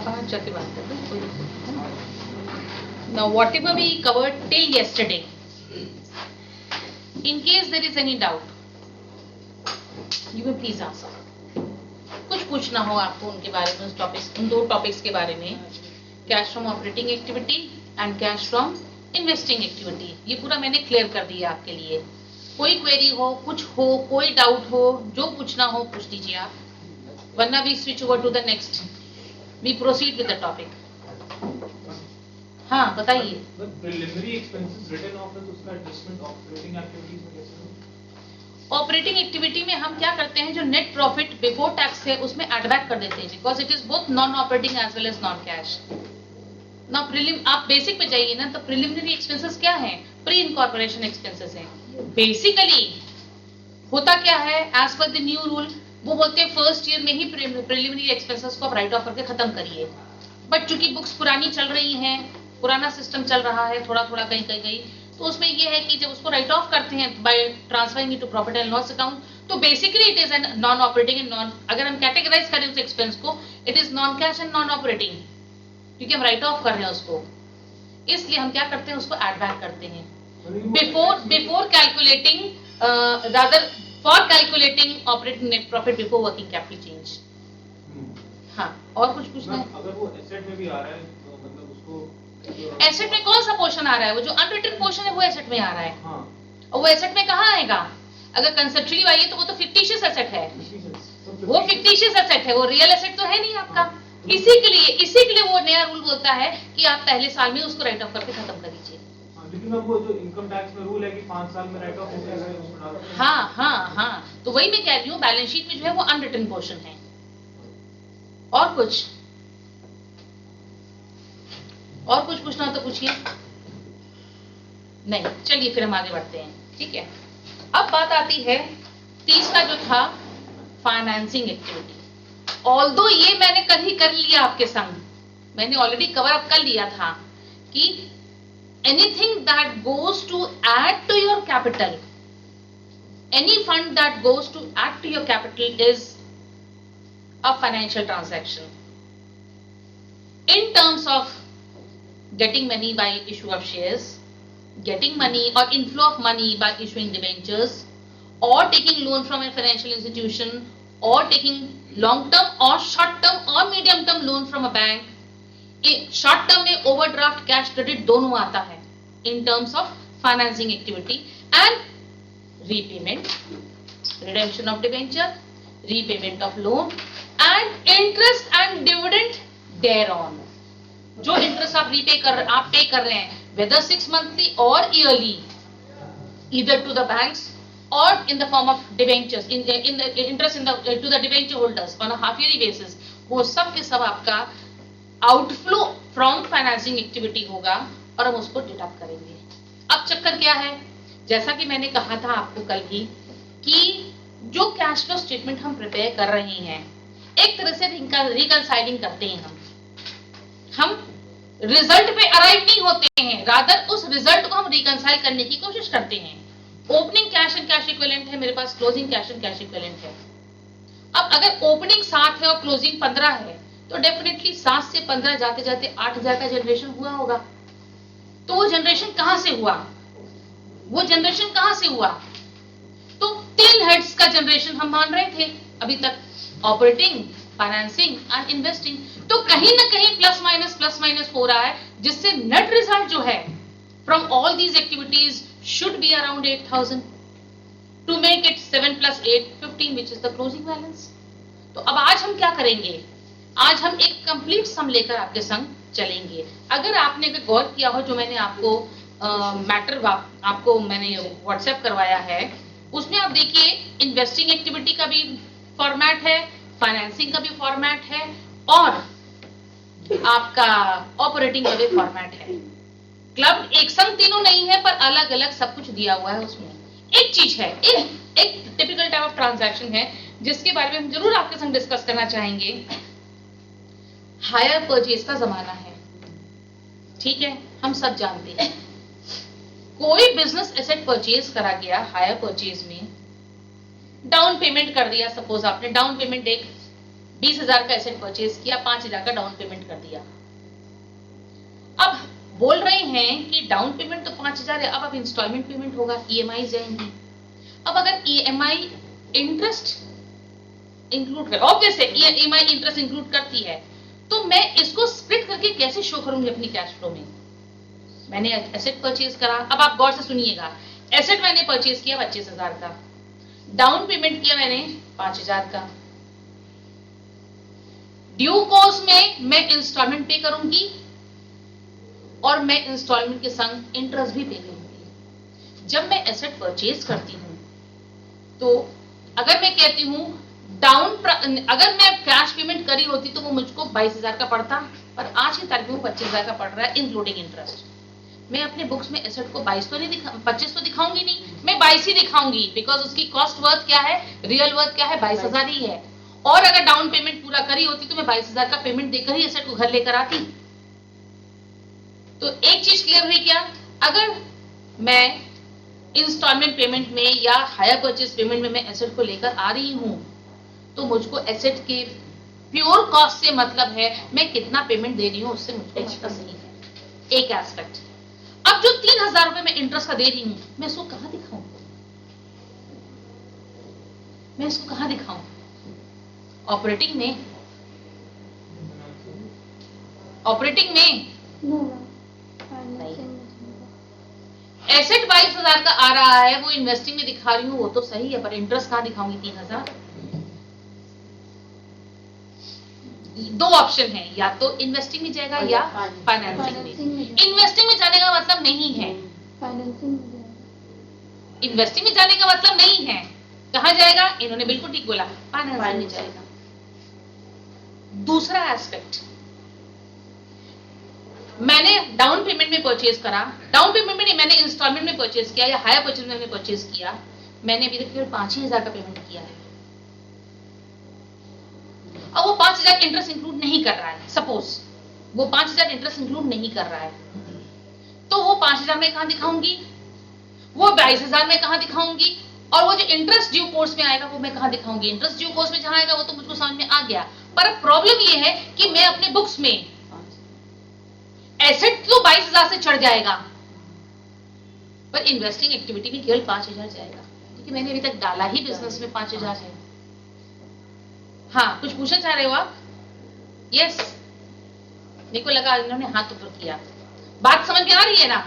आप बाहर जाके बात कर लो, कोई है ना। Now whatever we covered till yesterday, in case there is any doubt, you may please ask. कुछ पूछना हो आपको उनके बारे में, उस टॉपिक्स, उन दो टॉपिक्स के बारे में, cash from operating activity and cash from investing activity, ये पूरा मैंने क्लियर कर दिया आपके लिए। कोई क्वेरी हो, कुछ हो, कोई डाउट हो, जो पूछना हो पूछ लीजिए आप, वरना we switch over to the next, we proceed with the topic. हाँ बताइए। प्रिलिमिनरी एक्सपेंसेस रिटन ऑफ है, तो उसका एडजस्टमेंट ऑपरेटिंग एक्टिविटीज में कैसे होगा? ऑपरेटिंग एक्टिविटी में हम क्या करते हैं, जो नेट प्रॉफिट बिफोर टैक्स है उसमें एड बैक कर देते हैं, because it is both non operating as well as non cash. ना प्रीलिम, आप बेसिक पे जाइए ना, तो प्रिलिमिनरी एक्सपेंसेस क्या है, प्री इनकॉर्पोरेशन एक्सपेंसेस हैं। बेसिकली होता क्या है, as per the new rule, वो बोलते हैं फर्स्ट ईयर में ही प्रिलिमिनरी एक्सपेंसेस को आप राइट ऑफ करके खत्म करिए। बट चूंकि बुक्स पुरानी चल रही हैं, पुराना सिस्टम चल रहा है, थोड़ा थोड़ा कहीं कहीं, तो उसमें ये है कि जब उसको राइट ऑफ करते हैं by transferring into profit and loss account, तो basically it is an non operating and non, अगर हम कैटेगराइज करें उस एक्सपेंस को, it is non cash and non operating, क्योंकि हम राइट ऑफ कर रहे हैं उसको। इसलिए हम क्या करते हैं, उसको एड बैक करते हैं before calculating, rather for calculating operating net profit before working capital change. हाँ, और कुछ पूछना है? अगर वो एसेट में भी आ रहा है, तो मतलब उसको एसेट में कौन सा पोर्शन आ रहा है, वो जो अनरिटन पोर्शन है वो एसेट में आ रहा है। हाँ। और वो एसेट में कहाँ आएगा, अगर कंसेप्चुअली आइए तो वो तो फिक्टिशियस एसेट है, वो फिक्टिशियस एसेट है, वो रियल एसेट तो है नहीं आपका। इसी के लिए वो नया रूल बोलता है कि आप पहले साल में उसको राइट ऑफ करके खत्म कर दीजिए। लेकिन अब वो जो इनकम टैक्स में रूल है कि 5 साल में राइट ऑफ हो जाएगा। हाँ हाँ हाँ, तो वही मैं कह रही हूँ, बैलेंस शीट में जो है वो अनरिटन पोर्शन है। और कुछ पूछना हो तो पूछिए। नहीं, चलिए फिर हम आगे बढ़ते हैं, ठीक है। अब बात आती है तीसरा जो था, फाइनेंसिंग एक्टिविटी। ऑल्दो ये मैंने कल ही कर लिया आपके संग, मैंने ऑलरेडी कवर अप कर लिया था कि anything that goes to add to your capital, any fund that goes to add to your capital is a financial transaction in terms of getting money by issue of shares, getting money or inflow of money by issuing debentures, or taking loan from a financial institution, or taking long term or short term or medium term loan from a bank. Short term में overdraft, cash credit दोनों आता है in terms of financing activity, and repayment, redemption of debenture, repayment of loan, and interest and dividend thereon. जो interest आप पे कर रहे हैं, whether 6 monthly or yearly, either to the banks or in the form of debentures, in the interest in the to the debenture holders on a half yearly basis, वो सब के सब आपका आउटफ्लो फ्रॉम फाइनेंसिंग एक्टिविटी होगा और हम उसको deduct करेंगे। अब चक्कर क्या है, जैसा कि मैंने कहा था आपको कल भी, कि जो कैश फ्लो स्टेटमेंट हम प्रिपेयर कर रहे हैं, एक तरह से रिकंसाइलिंग करते हैं हम रिजल्ट पे अराइव नहीं होते हैं, रादर उस रिजल्ट को हम रिकंसाइल करने की कोशिश करते हैं। Opening cash and cash equivalent है मेरे पास, closing cash and cash equivalent है। अब अगर ओपनिंग 7 है और क्लोजिंग 15 है, तो डेफिनेटली 7 से 15 जाते जाते 8,000 का जनरेशन हुआ होगा। तो वो जनरेशन कहां से हुआ, तो 3 हेड्स का जनरेशन हम मान रहे थे अभी तक, ऑपरेटिंग, फाइनेंसिंग एंड इन्वेस्टिंग। तो कहीं ना कहीं प्लस माइनस हो रहा है, जिससे नेट रिजल्ट जो है from all these activities should be around 8,000 to make it 7 + 8 15 which is the closing balance. तो अब आज हम क्या करेंगे, आज हम एक कंप्लीट सम लेकर आपके संग चलेंगे। अगर आपने गौर किया हो, जो मैंने आपको मैटर आपको मैंने व्हाट्सएप करवाया है, उसमें आप देखिए इन्वेस्टिंग एक्टिविटी का भी फॉर्मेट है, फाइनेंसिंग का भी फॉर्मेट है, और आपका ऑपरेटिंग का भी फॉर्मेट है। क्लब एक संग तीनों नहीं है, पर अलग अलग सब कुछ दिया हुआ है उसमें। एक चीज है, एक टिपिकल टाइप ऑफ ट्रांजैक्शन है जिसके बारे में हम जरूर आपके संग डिस्कस करना चाहेंगे। हायर परचेज का जमाना है, ठीक है, हम सब जानते हैं। कोई बिजनेस एसेट परचेज करा गया हायर परचेज में, डाउन पेमेंट कर दिया, सपोज आपने डाउन पेमेंट एक 20,000 का एसेट परचेज किया, 5,000 का डाउन पेमेंट कर दिया। अब बोल रहे हैं कि डाउन पेमेंट तो 5,000 है, अब इंस्टॉलमेंट पेमेंट होगा, ईएमआई जाएंगी। अब अगर ईएमआई इंटरेस्ट इंक्लूड कर, ऑब्वियस है ईएमआई इंटरेस्ट इंक्लूड करती है, तो मैं इसको स्प्लिट करके कैसे शो करूंगी अपनी कैश फ्लो में? मैंने एसेट परचेज करा, अब आप गौर से सुनिएगा, एसेट मैंने परचेज किया 25,000 का, डाउन पेमेंट किया मैंने 5,000 का, ड्यू कोर्स में मैं इंस्टॉलमेंट पे करूंगी और मैं इंस्टॉलमेंट के संग इंटरेस्ट भी पे करूंगी। जब मैं एसेट परचेज करती हूं तो अगर मैं कहती हूं अगर मैं कैश पेमेंट करी होती तो वो मुझको 22,000 का पड़ता, पर आज की तारीख में 25,000 का पड़ रहा है इंक्लूडिंग इंटरेस्ट। मैं अपने बुक्स में एसेट को 25 तो दिखाऊंगी नहीं, मैं 22 ही दिखाऊंगी, बिकॉज उसकी कॉस्ट वर्थ क्या है, रियल वर्थ क्या है, 22,000 ही है। और अगर डाउन पेमेंट पूरा करी होती तो मैं 22,000 का पेमेंट देकर ही एसेट को घर लेकर आती। तो एक चीज क्लियर हुई क्या, अगर मैं इंस्टॉलमेंट पेमेंट में या हायर परचेज पेमेंट में मैं एसेट को लेकर आ रही हूं तो मुझको एसेट के प्योर कॉस्ट से मतलब है, मैं कितना पेमेंट दे रही हूं उससे मुझको मतलब नहीं है। एक एस्पेक्ट। अब जो 3,000 रुपए मैं इंटरेस्ट का दे रही हूं, मैं इसको कहां दिखाऊं? मैं इसको कहां दिखाऊं? ऑपरेटिंग में? ऑपरेटिंग में एसेट 22,000 का आ रहा है, वो इन्वेस्टिंग में दिखा रही हूं, वो तो सही है, पर इंटरेस्ट कहां दिखाऊंगी 3,000? दो ऑप्शन है, या तो इन्वेस्टिंग में जाएगा या फाइनेंसिंग में। इन्वेस्टिंग में जाने का मतलब नहीं है, इन्वेस्टिंग में जाने का मतलब नहीं है, कहां जाएगा? इन्होंने बिल्कुल ठीक बोला, फाइनेंसिंग में जाएगा। दूसरा एस्पेक्ट, मैंने डाउन पेमेंट में परचेज करा, डाउन पेमेंट में नहीं, मैंने इंस्टॉलमेंट में परचेज किया या हायर परचेज में परचेज किया, मैंने अभी तक केवल 5,000 का पेमेंट किया है। अब वो 5,000 इंटरेस्ट इंक्लूड नहीं कर रहा है, सपोज वो 5,000 इंटरेस्ट इंक्लूड नहीं कर रहा है, तो वो 5,000 में कहां दिखाऊंगी, वो 22,000 में कहां दिखाऊंगी, और वो जो इंटरेस्ट ड्यू कोर्स में आएगा वो मैं कहां दिखाऊंगी? इंटरेस्ट ड्यू कोर्स में जहां आएगा वो तो मुझको समझ में आ गया, पर प्रॉब्लम ये है कि मैं अपने बुक्स में एसेट तो 22,000 से चढ़ जाएगा, पर इन्वेस्टिंग एक्टिविटी में केवल 5,000 जाएगा, क्योंकि मैंने अभी तक डाला ही बिजनेस में 5,000 है। हाँ, कुछ पूछना चाह रहे हो आप? यस, मेरे को लगा इन्होंने हाथ ऊपर किया। बात समझ में आ रही है ना?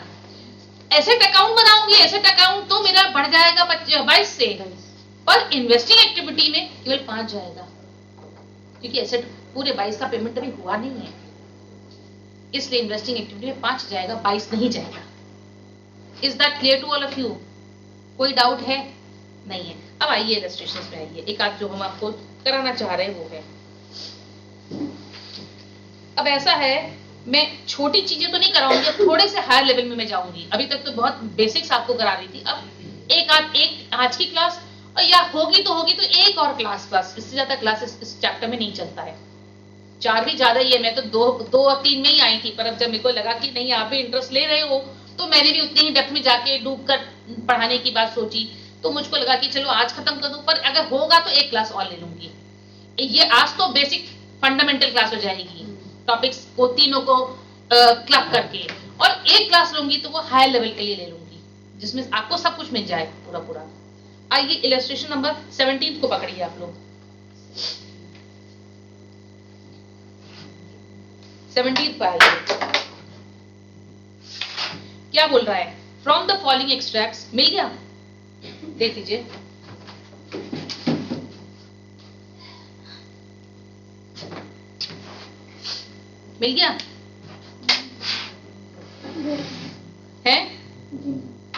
एसेट अकाउंट बनाऊंगी, एसेट अकाउंट तो मेरा बढ़ जाएगा 22 से, पर इन्वेस्टिंग एक्टिविटी में केवल 5 जाएगा, क्योंकि एसेट पूरे 22 का पेमेंट अभी हुआ नहीं है, इसलिए इन्वेस्टिंग एक्टिविटी में 5 जाएगा, 22 नहीं जाएगा। Is that clear to all of you? कोई डाउट है? नहीं है। अब आइए इलस्ट्रेशंस में आइए, एक आध जो हम आपको कराना चाह रहे हैं वो है। अब ऐसा है, मैं छोटी चीजें तो नहीं कराऊंगी, अब थोड़े से हायर लेवल में मैं जाऊंगी। अभी तक तो बहुत बेसिक्स आपको करा रही थी, अब एक आज की क्लास, और या होगी तो एक और क्लास, बस इससे ज्यादा क्लासेस इस चैप्टर में नहीं चलता है। 4 भी ज्यादा ही है, मैं तो 2 और 3 में ही आई थी, पर अब जब मेरे को लगा कि नहीं आप भी इंटरेस्ट ले रहे हो, तो मैंने भी उतनी ही डेप्थ में जाके डूब कर पढ़ाने की बात सोची, तो मुझको लगा कि चलो आज खत्म कर दूं, पर अगर होगा तो एक क्लास और ले लूंगी। ये आज तो बेसिक फंडामेंटल क्लास हो जाएगी, टॉपिक्स को तीनों को क्लब करके, और एक क्लास लूंगी तो वो हायर लेवल के लिए ले लूंगी, जिसमें आपको सब कुछ मिल जाए पूरा। आइए इलस्ट्रेशन नंबर 17 को पकड़िए आप लोग। 17 पर आइए, क्या बोल रहा है? फ्रॉम द फॉलोइंग एक्सट्रैक्ट्स, मिल गया? देख लीजिए, मिल गया है?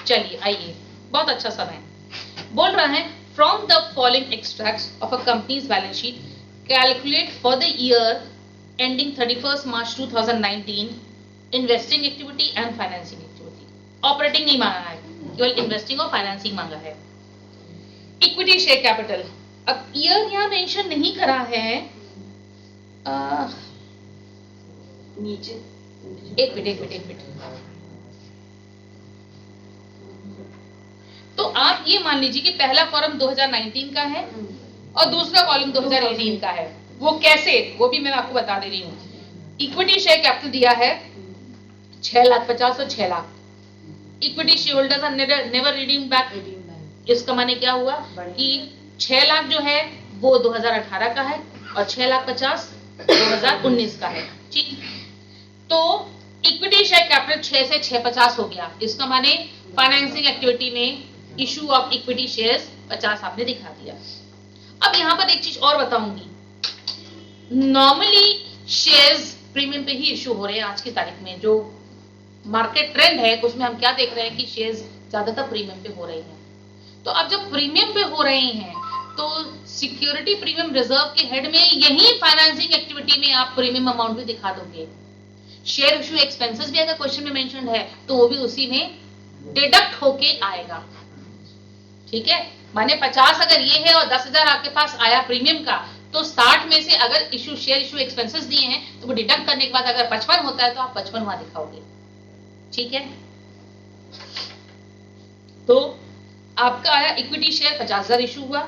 चलिए आइए, बहुत अच्छा समय बोल रहा है। From the following extracts of a companies balance sheet calculate for the year ending 31 March 2019 investing activity and financing activity. Operating नहीं मांगा है, केवल इन्वेस्टिंग और फाइनेंसिंग मांगा है। इक्विटी शेयर कैपिटल, अब ईयर यहां मेंशन नहीं करा है, नीचे एक मिनट। तो आप ये मान लीजिए कि पहला कॉलम 2019 का है और दूसरा कॉलम 2018 का है। वो कैसे, वो भी मैं आपको बता दे रही हूँ। इक्विटी शेयर कैपिटल दिया है 6,50,000 और 6 lakh. Equity share holders are never redeem back. इसका माने क्या हुआ कि 6 लाख जो है वो 2018 का है और 6,50,000 2019 का है। ठीक, तो इक्विटी शेयर कैपिटल 6 से 650 हो गया। इसका माने फाइनेंसिंग एक्टिविटी में इशू ऑफ इक्विटी शेयर्स 50 आपने दिखा दिया। अब यहां पर एक चीज और बताऊंगी, नॉर्मली शेयर्स प्रीमियम पे ही इशू हो रहे हैं आज की तारीख में। जो मार्केट ट्रेंड है उसमें हम क्या देख रहे हैं कि शेयर्स ज्यादातर प्रीमियम पे हो रहे हैं। तो अब जब प्रीमियम पे हो रहे हैं तो सिक्योरिटी प्रीमियम रिजर्व के हेड में यही फाइनेंसिंग एक्टिविटी में आप प्रीमियम अमाउंट भी दिखा दोगे। शेयर इशू एक्सपेंसेस भी अगर क्वेश्चन में मेंशन्ड है तो वो भी उसी में डिडक्ट होके आएगा। ठीक है, माने 50 अगर ये है और 10,000 आपके पास आया प्रीमियम का, तो 60 में से अगर इशू शेयर इशू एक्सपेंसेस दिए हैं तो वो डिडक्ट करने के बाद अगर 55 होता है तो आप 55 वहां दिखाओगे। ठीक है, तो आपका आया इक्विटी शेयर 50,000 इशू हुआ।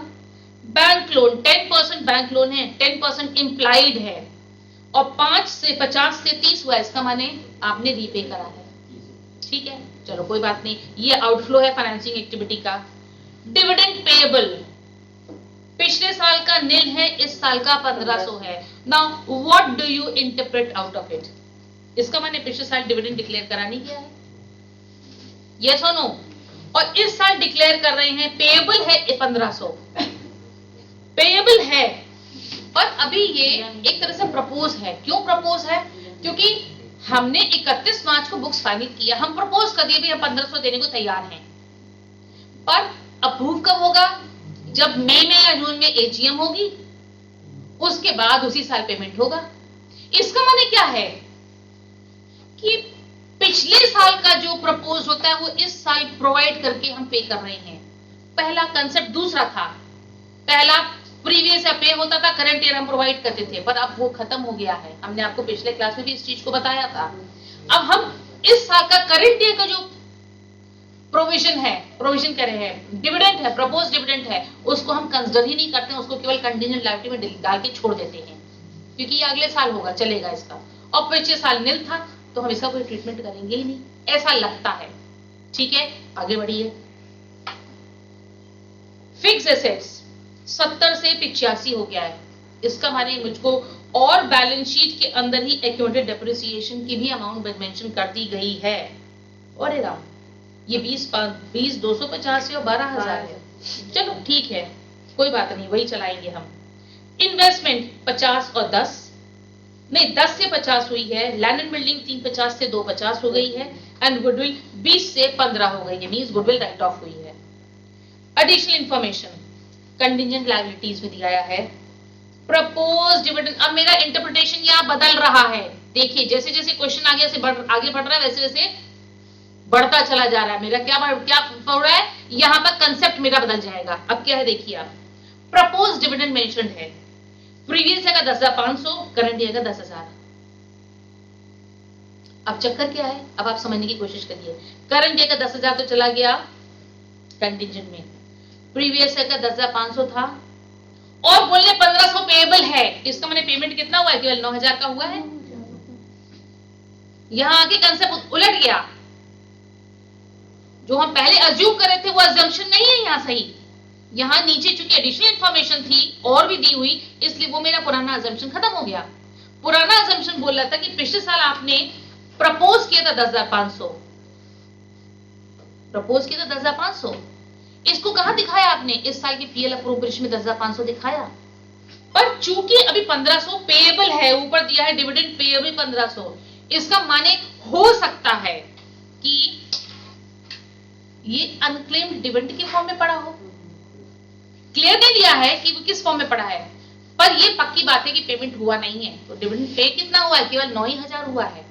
बैंक लोन 10% बैंक लोन है, 10% इंप्लाइड है और 5 से 50 से 30 हुआ। इसका माने आपने रीपे करा है। ठीक है, चलो कोई बात नहीं, ये आउटफ्लो है फाइनेंसिंग एक्टिविटी का। डिविडेंड पेएबल पिछले साल का नील है, इस साल का 1500 है। Now what do you interpret out of it? इसका माने पिछले साल डिविडेंड डिक्लेयर करा नहीं गया है, यस और नो? और इस साल डिक्लेयर कर रहे हैं, पेएबल है 1500, पेएबल है। और अभी ये एक तरह से प्रपोज है। क्यों प्रपोज है? क्योंकि हमने 31 मार्च को बुक्स फाइनल किया, हम प्रपोज कर दिए भाई हम 1500 देने को तैयार हैं, पर अप्रूव कब होगा? जब मई में या जून में एजीएम होगी, उसके बाद उसी साल पेमेंट होगा। इसका माने क्या है कि पिछले साल का जो प्रपोज होता है वो इस साल प्रोवाइड करके हम पे कर रहे हैं। पहला कंसेप्ट दूसरा था, पहला प्रीवियस या पे होता था, करंट ईयर हम प्रोवाइड करते थे, पर अब वो खत्म हो गया है। हमने आपको पिछले क्लास में भी इस चीज को बताया था। अब हम इस साल का करंट ईयर का जो प्रोविजन है, प्रोविजन कह रहे हैं, डिविडेंड है, प्रपोज डिविडेंड है, उसको हम कंसिडर ही नहीं करते हैं, उसको केवल कंटीजेंट लायबिलिटी में डाल के छोड़ देते हैं, क्योंकि ये अगले साल होगा, चलेगा इसका। और पिछले साल नील था तो हम इसका कोई ट्रीटमेंट करेंगे ही नहीं, ऐसा लगता है। ठीक है, आगे बढ़िए। फिक्स एसेट्स 70 से 85 हो गया है। इसका माने मुझको और बैलेंस शीट के अंदर ही एक्यूमुलेटेड डेप्रिसिएशन की भी अमाउंट मेंशन कर दी गई है। और राम, ये 20 250 और 12,000 है। चलो ठीक है, कोई बात नहीं, वही चलाएंगे हम। इन्वेस्टमेंट 50 और 10 नहीं, 10 से 50 हुई है। लैंड एंड बिल्डिंग 350 से 250 हो गई है। एंड गुडविल 20 से 15 हो गई है, मींस गुडविल राइट ऑफ हुई है। एडिशनल इंफॉर्मेशन कंटिजेंट लायबिलिटीज में दिया है। प्रपोज डिविडेंड, अब मेरा इंटरप्रिटेशन यहाँ बदल रहा है। देखिए जैसे जैसे क्वेश्चन आगे बढ़ रहा है वैसे वैसे बढ़ता चला जा रहा है। मेरा क्या हो रहा है, यहाँ पर कंसेप्ट मेरा बदल जाएगा। अब क्या है देखिए आप, प्रपोज डिविडेंड मेंशन्ड है, प्रीवियस ईयर का 10,500, करंट ईयर का 10,000। अब चक्कर क्या है, अब आप समझने की कोशिश करिए। करंट ईयर का 10,000 तो चला गया कंटिजेंट में, प्रीवियस ईयर का 10,500 था, और बोलने 1500 पेएबल है। इसका मैंने पेमेंट कितना हुआ है, केवल 9,000 का हुआ है। यहां आके कंसेप्ट उलट गया, जो हम पहले अज्यूम कर रहे थे वो अजम्पशन नहीं है यहां सही। यहां नीचे चूंकि एडिशनल इंफॉर्मेशन थी और भी दी हुई, इसलिए वो मेरा पुराना अजम्पशन खत्म हो गया। पुराना अजम्पशन बोल रहा था कि पिछले साल आपने प्रपोज किया था 10,500, प्रपोज किया था 10,500, इसको कहां दिखाया आपने, इस साल की पीएल अप्रोप्रिएशन में 10,500 दिखाया। पर चूंकि अभी 1500 पेएबल है, ऊपर दिया है डिविडेंड पेएबल 1500, इसका माने हो सकता है कि ये अनक्लेम्ड डिविडेंड के फॉर्म में पड़ा हो। क्लियर नहीं दिया है कि वो किस फॉर्म में पड़ा है, पर ये पक्की बात है कि पेमेंट हुआ नहीं है। तो डिविडेंड पे कितना हुआ है, केवल 9,000 हुआ है।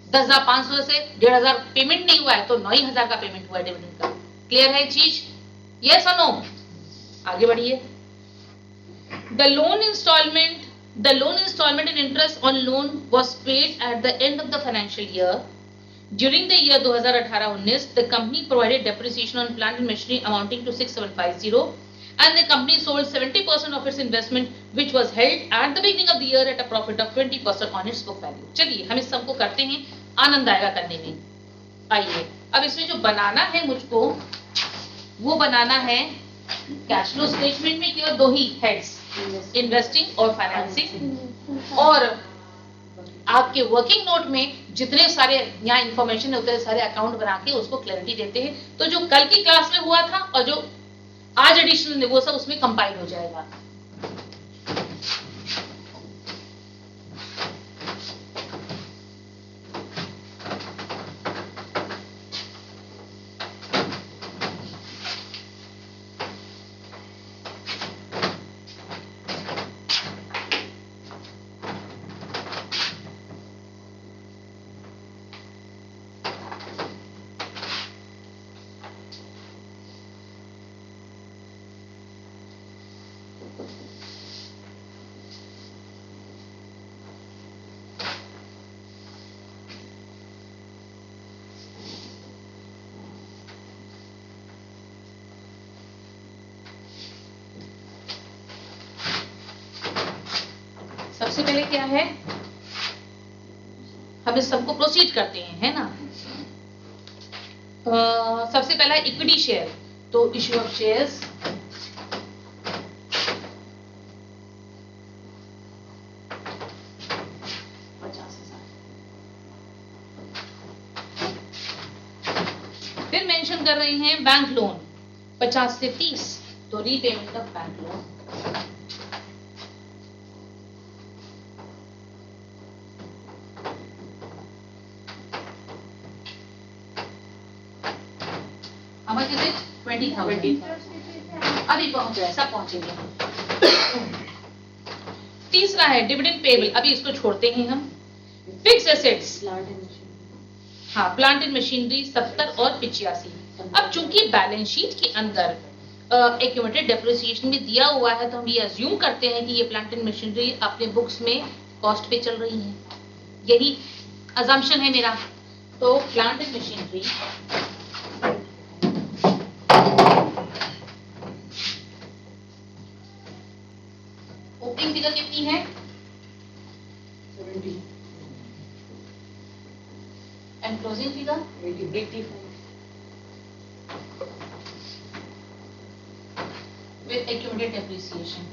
10,500 से 1,500 पेमेंट नहीं हुआ है, तो 9,000 का पेमेंट हुआ है डिविडेंड का। क्लियर है चीज, यस और नो? आगे बढ़िए। The loan installment and interest on loan was paid at the end of the financial year. During the year 2018-19, the company provided depreciation on plant and machinery amounting to 6,750 and the company sold 70% of its investment which was held at the beginning of the year at a profit of 20% on its book value. चलिए हम इस सब को करते हैं, आनंद आएगा करने में. आइए अब इसमें जो बनाना है मुझको, वो बनाना है कैश फ्लो स्टेटमेंट में केवल दो ही हेड्स, इन्वेस्टिंग और फाइनेंसिंग, और आपके वर्किंग नोट में जितने सारे यहाँ इंफॉर्मेशन है उतने सारे अकाउंट बना के उसको क्लैरिटी देते हैं. तो जो कल की क्लास में हुआ था और जो आज एडिशनल है वो सब उसमें कंपाइल हो जाएगा. सबसे पहले क्या है, हम इस सबको प्रोसीड करते हैं, है ना. सबसे पहला इक्विटी शेयर, तो इश्यू ऑफ शेयर्स, फिर मेंशन कर रहे हैं बैंक लोन 50 से 30, तो repayment of bank loan. How much is it? 20,000. अभी पहुंच रहा है, सब पहुंचेंगे. तीसरा है डिविडेंड पेबल, अभी इसको छोड़ते हैं हम. फिक्स एसेट्स, हाँ प्लांट एंड मशीनरी 70 और 85. अब चूंकि बैलेंस शीट के अंदर एक्यूमुलेटेड डेप्रिसिएशन भी दिया हुआ है, तो हम ये अज्यूम करते हैं कि ये प्लांट एंड मशीनरी अपने बुक्स में कॉस्ट पे चल रही है. यही अजम्पशन है मेरा. तो plant and machinery opening figure कितनी है? 70. And closing figure 85. with accumulated depreciation.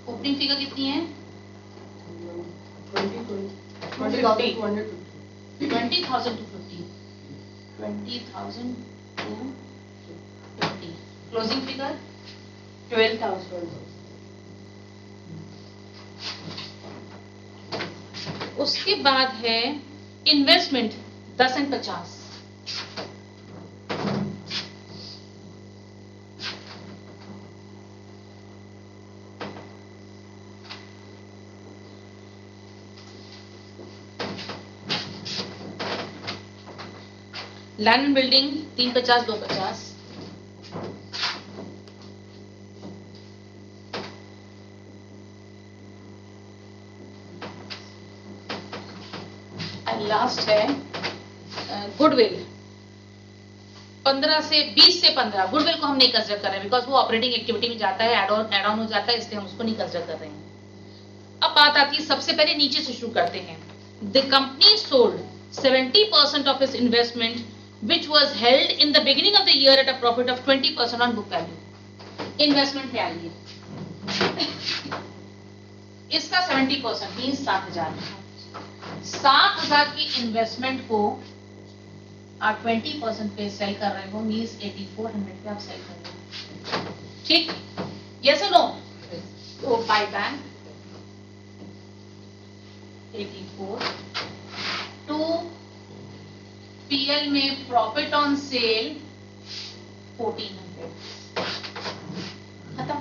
Opening figure कितनी है? 20,250. 20,000 to 50. 20,000 to 50. Closing figure 12,000. उसके बाद है investment 10 and 50. Land and building 350 250. And last है गुडविल 15 से 20 से 15. गुडविल को हम नहीं कंसिडर कर रहे हैं बिकॉज वो ऑपरेटिंग एक्टिविटी में जाता है, एड ऑन हो जाता है, इसलिए हम उसको नहीं कंसिडर कर रहे हैं. अब बात आती है, सबसे पहले नीचे से शुरू करते हैं. The company sold 70% of its investment which was held in the beginning of the year at a profit of 20% on book value. Investment पे आइए, इसका 70% मीन्स 7,000. 7,000 की इन्वेस्टमेंट को आप 20% पे सेल कर रहे हो, मीन्स 8,400 पे आप सेल कर रहे हो. ठीक, यस और नो? तो बाय बैंक 84 टू पीएल में प्रॉफिट ऑन सेल 1,400. खत्म.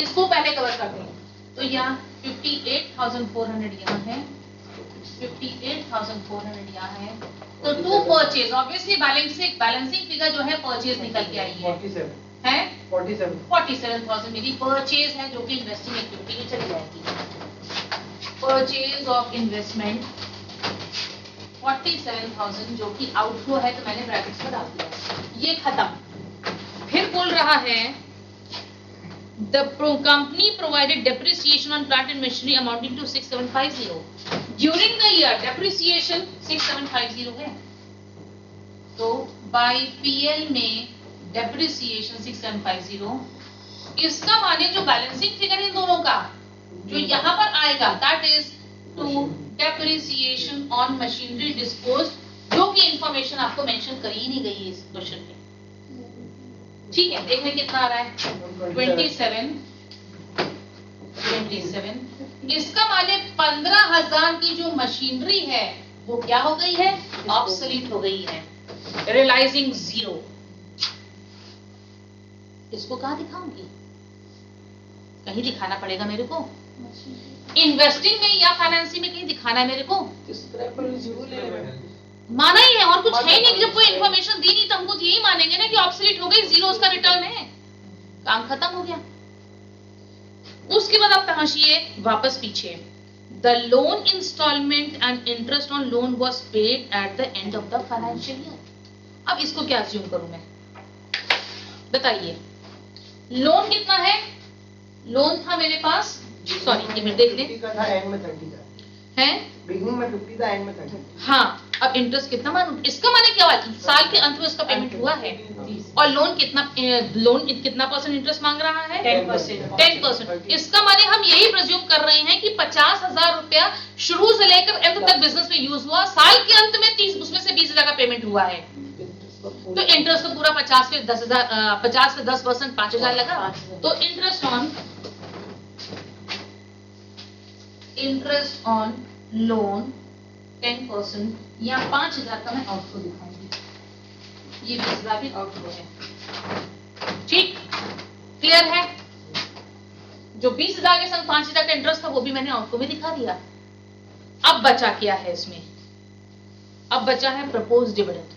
इसको पहले कवर करते हैं. तो यहाँ 58,400 यहाँ है, 58,400 यहाँ है. तो to purchase, obviously balancing figure जो है परचेज निकल के आई है. 47,000 मेरी परचेज है जो कि इन्वेस्टिंग एक्टिविटी में चली जाएगी. परचेज ऑफ इन्वेस्टमेंट 47,000 जो कि आउटफ्लो है, तो मैंने ब्रैकेट्स में डाल दिया, ये खत्म। फिर बोल रहा है the company provided depreciation on plant and machinery amounting to 6750 during the year, depreciation 6750 है, तो by PL में depreciation 6750, इसका माने जो बैलेंसिंग फिगर है दोनों का जो यहाँ पर आएगा, that is to depreciation on machinery disposed, जो कि इंफॉर्मेशन आपको मेंशन करी ही नहीं गई है इस क्वेश्चन में। ठीक है, देखने कितना आ रहा है 27। इसका माने 15,000 की जो मशीनरी है वो क्या हो गई है, ऑब्सोलीट हो गई है, रियलाइजिंग 0। इसको कहाँ दिखाऊंगी, कहीं दिखाना पड़ेगा मेरे को, इन्वेस्टिंग में या फाइनेंसिंग में कहीं दिखाना है मेरे को, माना ही है और कुछ है नहीं। जब कोई इन्फॉर्मेशन दी नहीं तो हमको यही मानेंगे ना कि ऑब्सोलीट हो गई, 0 उसका रिटर्न है, काम खत्म हो गया। उसके बाद आप पहुंचिए वापस पीछे, the loan installment and interest on loan was paid at the end of the financial year. अब इसको क्या अज्यूम करूं मैं, बताइए, लोन कितना है, लोन था मेरे पास, सॉरी ये देख लें, है बिगिनिंग में 50 था, एंड में 30। हाँ, अब इंटरेस्ट कितना मानूं, इसका माने क्या हुआ, साल के अंत में उसका पेमेंट हुआ है, और लोन कितना परसेंट इंटरेस्ट मांग रहा है, 10%। इसका माने हम यही प्रेज्यूम कर रहे हैं कि 50,000 रुपया शुरू से लेकर एंड तक बिजनेस में यूज हुआ, साल के अंत में 30, उसमें से 20,000 का पेमेंट हुआ है, तो इंटरेस्ट तो पूरा 50 पे 10% 5,000 लगा, तो इंटरेस्ट ऑन लोन 10%, या 5,000 का मैं आउटफ्लो दिखाऊंगी, ये 20,000 भी आउटफ्लो है। ठीक, क्लियर है, जो 20,000 के संग 5,000 का इंटरेस्ट था वो भी मैंने आउटफ्लो में दिखा दिया। अब बचा क्या है इसमें, अब बचा है प्रपोज डिविडेंड।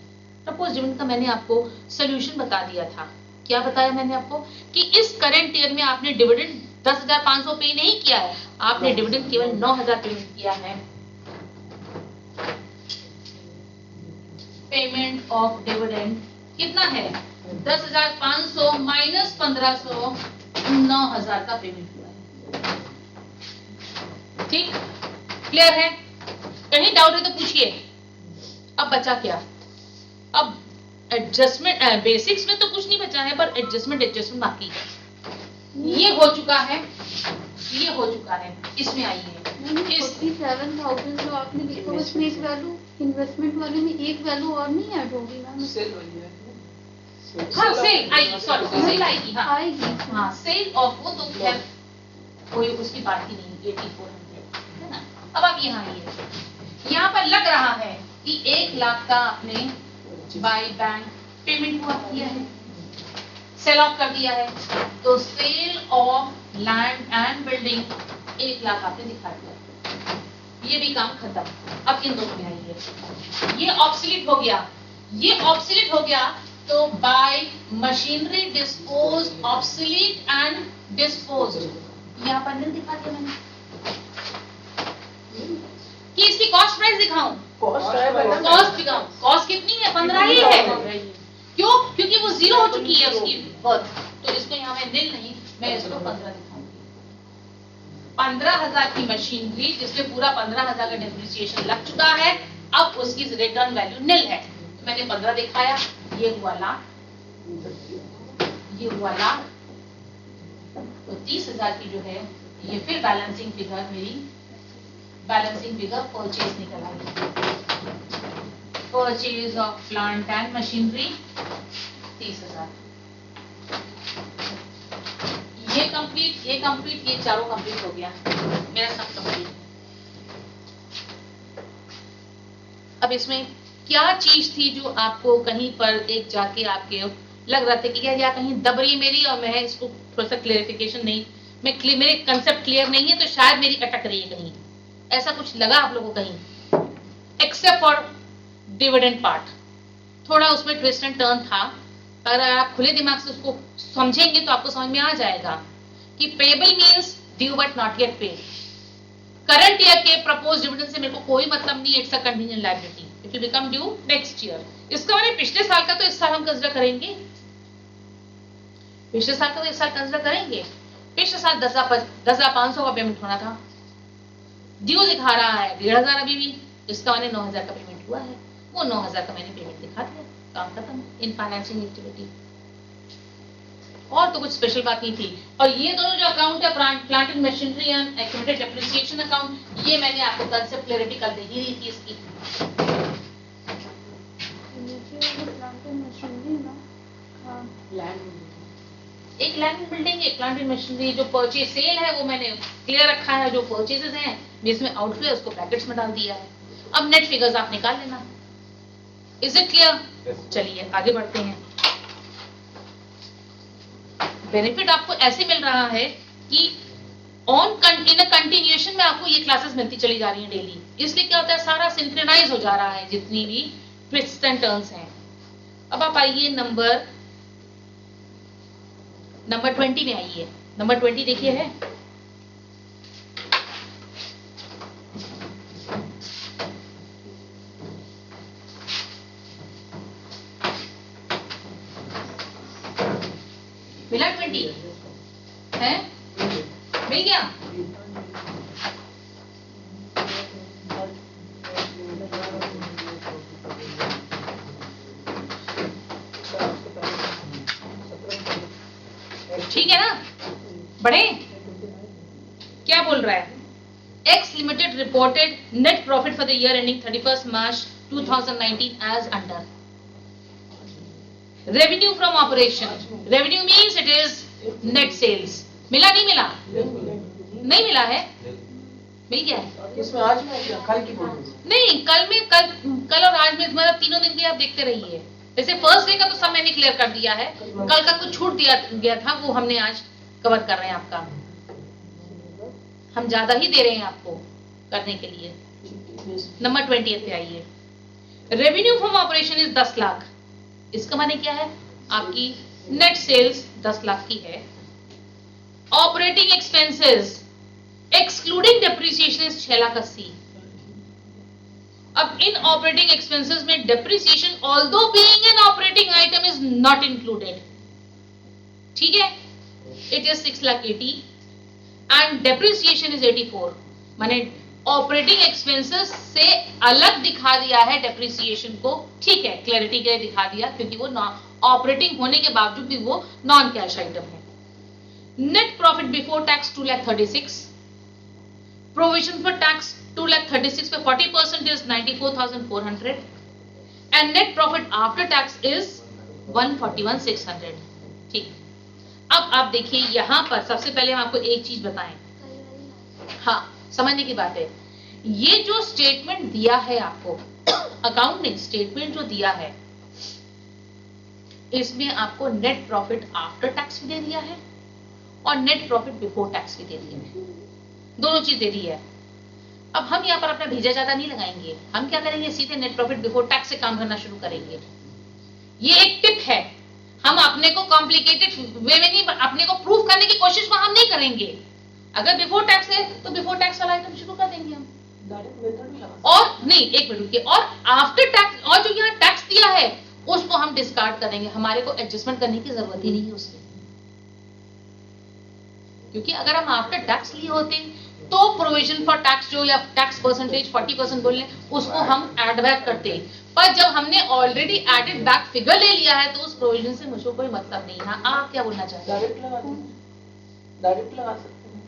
प्रपोज डिविडेंड का मैंने आपको सोल्यूशन बता दिया था, क्या बताया मैंने आपको कि इस करंट ईयर में आपने डिविडेंड 10,500 पे नहीं किया है, आपने डिविडेंड केवल 9,000 पेमेंट किया है। पेमेंट ऑफ डिविडेंड कितना है, 10,500 माइनस 1,500, 9,000 का पेमेंट हुआ है। ठीक, क्लियर है, कहीं डाउट है तो पूछिए। अब बचा क्या, अब एडजस्टमेंट, बेसिक्स में तो कुछ नहीं बचा है, पर एडजस्टमेंट बाकी है। ये हो चुका है, ये हो चुका है, इसमें आइए, इस 47,000 जो आपने लिखा उसमें एक वैल्यू, इन्वेस्टमेंट वाले में एक वैल्यू और नहीं ऐड होगी मैम, हाँ सेल आएगी, सॉरी सेल आएगी, हाँ आएगी, हाँ सेल ऑफ, वो तो खैर कोई उसकी बात ही नहीं, 8400 है ना। अब आप यहाँ आइए, यहाँ पर लग रहा है कि 1 लाख का आपने बाय बैंक पेमेंट हुआ किया है, सेल ऑफ कर दिया है, तो sale of land and building 1 lakh आपने दिखा दिया, ये भी काम खत्म। अब इन दोनों में आइए, ये ऑब्सोलीट हो गया, ये ऑब्सोलीट हो गया, तो bye machinery dispose, obsolete and disposed, यहाँ पर नहीं दिखा दिया मैंने, कि इसकी कॉस्ट प्राइस दिखाऊं, कॉस्ट दिखाऊं, कॉस्ट कितनी है, 15 ही है, क्यों, क्योंकि वो 0 हो चुकी है उसकी वर्थ, तो इसको यहाँ मैं निल नहीं, मैं इसको 15 दिखाऊंगी। 15,000 की मशीनरी जिसमें पूरा 15,000 का डेप्रिसिएशन लग चुका है, अब उसकी रिटर्न वैल्यू निल है, तो मैंने 15 दिखाया, ये हुआ लाख, ये हुआ लाख, तो 30,000 की जो है ये फिर बैलेंसिंग फिगर, मेरी बैलेंसिंग फिगर परचेज निकल आई, purchase of plant and machinery 30,000, ये कंप्लीट, ये कंप्लीट, ये चारों कंप्लीट हो गया, मेरा सब कंप्लीट। अब इसमें क्या चीज थी जो आपको कहीं पर एक जाके आपके लग रहा था कि यार कहीं दब रही मेरी, और मैं इसको थोड़ा सा क्लेरिफिकेशन नहीं, मेरे कंसेप्ट क्लियर नहीं है, तो शायद मेरी अटक रही है कहीं, ऐसा कुछ लगा आप लोगों को कहीं, एक्सेप्ट फॉर डिविडेंड पार्ट, थोड़ा उसमें ट्विस्ट एंड टर्न था, पर अगर आप खुले दिमाग से उसको समझेंगे तो आपको समझ में आ जाएगा कि payable means due but not yet paid. Current year के प्रपोज डिविडेंड से मेरे को कोई मतलब नहीं, it's a contingent liability, it will become due next year. इसका माने पिछले साल का तो इस साल हम कंसिडर करेंगे, पिछले साल का तो इस साल कंसिडर करेंगे। पिछले साल 10,500 का पेमेंट होना था, ड्यू दिखा रहा है 1,500 अभी भी, इसका माने 9,000 का पेमेंट हुआ है, वो 9,000 का मैंने पेमेंट दिखा दिया, काम खत्म इन फाइनेंसिंग एक्टिविटी। और तो कुछ स्पेशल बात नहीं थी। और ये दोनों जो अकाउंट है, plant and machinery and accumulated depreciation account, ये मैंने आपको कंसेप्ट क्लैरिटी कर दे ही थी इसकी। एक लैंड बिल्डिंग, एक प्लांट एंड मशीनरी, जो परचेज सेल है वो मैंने क्लियर रखा है, जो परचेजेस हैं जिसमें आउटफ्लो है उसको ब्रैकेट्स में डाल दिया है। अब नेट फिगर्स आप निकाल लेना। Is it clear? चलिए आगे बढ़ते हैं। बेनिफिट आपको ऐसे मिल रहा है कि इन अ कंटिन्यूएशन में आपको ये क्लासेस मिलती चली जा रही हैं डेली, इसलिए क्या होता है सारा सिंक्रोनाइज हो जा रहा है जितनी भी ट्विस्ट एंड टर्न्स हैं। अब आप आइए नंबर 20 में आइए। नंबर 20 देखिए है, मिला 20 है, मिल गया। ठीक है ना, बढ़े। क्या बोल रहा है? X limited reported net profit for the year ending 31 March 2019 as under revenue from operation. Revenue means it is net sales. मिला नहीं मिला? नहीं मिला है, मिल गया है। इसमें आज में कल की बोल नहीं, कल और आज में तुम्हारा तीनों दिन के आप देखते रहिए। वैसे फर्स्ट डे का तो सब मैंने क्लियर कर दिया है, कल का कुछ छूट दिया गया था वो हमने आज कवर कर रहे हैं। आपका हम ज्यादा ही दे रहे हैं आपको करने के लिए। नंबर 20 पे आइए। Revenue from operation is 10 lakh. इसका माने क्या है? आपकी नेट सेल्स 10 लाख की है। Operating expenses excluding depreciation is 6,80,000। अब इन ऑपरेटिंग एक्सपेंसेस में depreciation although being an operating item is not included. ठीक है, it is 6,80,000 and depreciation is 84। माने ऑपरेटिंग एक्सपेंसेस से अलग दिखा दिया है डेप्रिसिएशन को। ठीक है, क्लैरिटी के लिए दिखा दिया क्योंकि वो ऑपरेटिंग होने के बावजूद भी वो नॉन कैश आइटम है। Net profit before tax 2,36,000। Provision for tax 2,36,000 पे 40% is 94,400 and net profit after tax is 141,600। ठीक, अब आप देखिए यहां पर सबसे पहले हम आपको एक चीज बताएं, हाँ समझने की बात है। ये जो स्टेटमेंट दिया है आपको, अकाउंटिंग स्टेटमेंट जो दिया है, इसमें आपको नेट प्रॉफिट आफ्टर टैक्स भी दे दिया है और नेट प्रॉफिट बिफोर टैक्स भी दे दिया है, दोनों चीज दे दी है। अब हम यहाँ पर अपना भेजा ज्यादा नहीं लगाएंगे, हम क्या करेंगे सीधे नेट प्रॉफिट बिफोर टैक्स से काम करना शुरू करेंगे। ये एक टिप है, हम अपने को कॉम्प्लिकेटेड वे में नहीं, अपने को प्रूफ करने की कोशिश को हम नहीं करेंगे। अगर बिफोर टैक्स है तो बिफोर टैक्स वाला आइटम शुरू कर देंगे हम, और नहीं एक मिनट रुकिए, और आफ्टर टैक्स और जो यहाँ टैक्स दिया है उसको हम डिस्कार्ड करेंगे, हमारे को एडजस्टमेंट करने की जरूरत ही नहीं है उसमें। क्योंकि अगर हम आफ्टर टैक्स लिए होते तो प्रोविजन फॉर टैक्स जो या टैक्स परसेंटेज 40% बोल लें उसको हम एड बैक करते, पर जब हमने ऑलरेडी एडेड बैक फिगर ले लिया है तो उस प्रोविजन से मुझे कोई मतलब नहीं है। आप क्या बोलना चाहते हैं? डायरेक्ट लगा सकते हैं।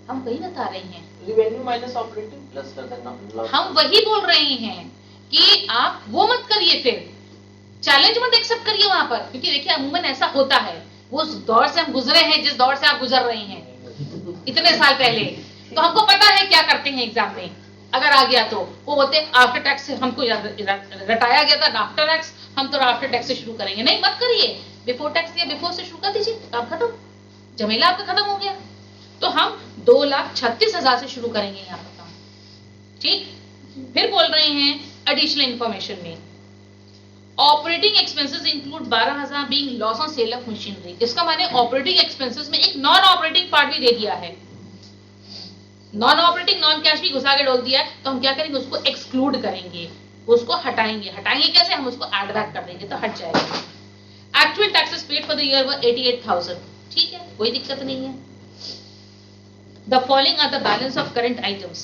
हम वही बता रहे हैं, रेवेन्यू माइनस ऑपरेटिंग प्लस कर देना। हम वही बोल रहे हैं कि आप वो मत करिए, फिर चैलेंज मत एक्सेप्ट करिए वहां पर, क्योंकि देखिए अमूमन ऐसा होता है, वो उस दौर से हम गुजरे हैं जिस दौर से आप गुजर रहे हैं इतने साल पहले, तो हमको पता है क्या करते हैं एग्जाम में। अगर आ गया तो वो बोलते आफ्टर टैक्स से हमको रटाया गया था, आफ्टर टैक्स हम तो आफ्टर टैक्स से शुरू करेंगे। नहीं मत करिए, बिफोर टैक्स या बिफोर से शुरू कर दीजिए, काम खत्म, झमेला आपका खत्म हो गया। तो हम 2,36,000 से शुरू करेंगे यहाँ पर काम। ठीक, फिर बोल रहे हैं एडिशनल इंफॉर्मेशन में operating expenses include 12,000 being loss on cell of machinery. इसका माने ऑपरेटिंग एक्सपेंसेस में एक नॉन ऑपरेटिंग पार्ट भी दे दिया है, नॉन ऑपरेटिंग नॉन कैश भी घुसा के डाल दिया है, तो हम क्या करेंगे उसको एक्सक्लूड करेंगे। उसको हटाएंगे कैसे, हम उसको एड बैक कर देंगे तो हट जाएगा। Actual taxes paid for the year were 88,000, ठीक है, कोई दिक्कत नहीं है। The following are the balance of current items,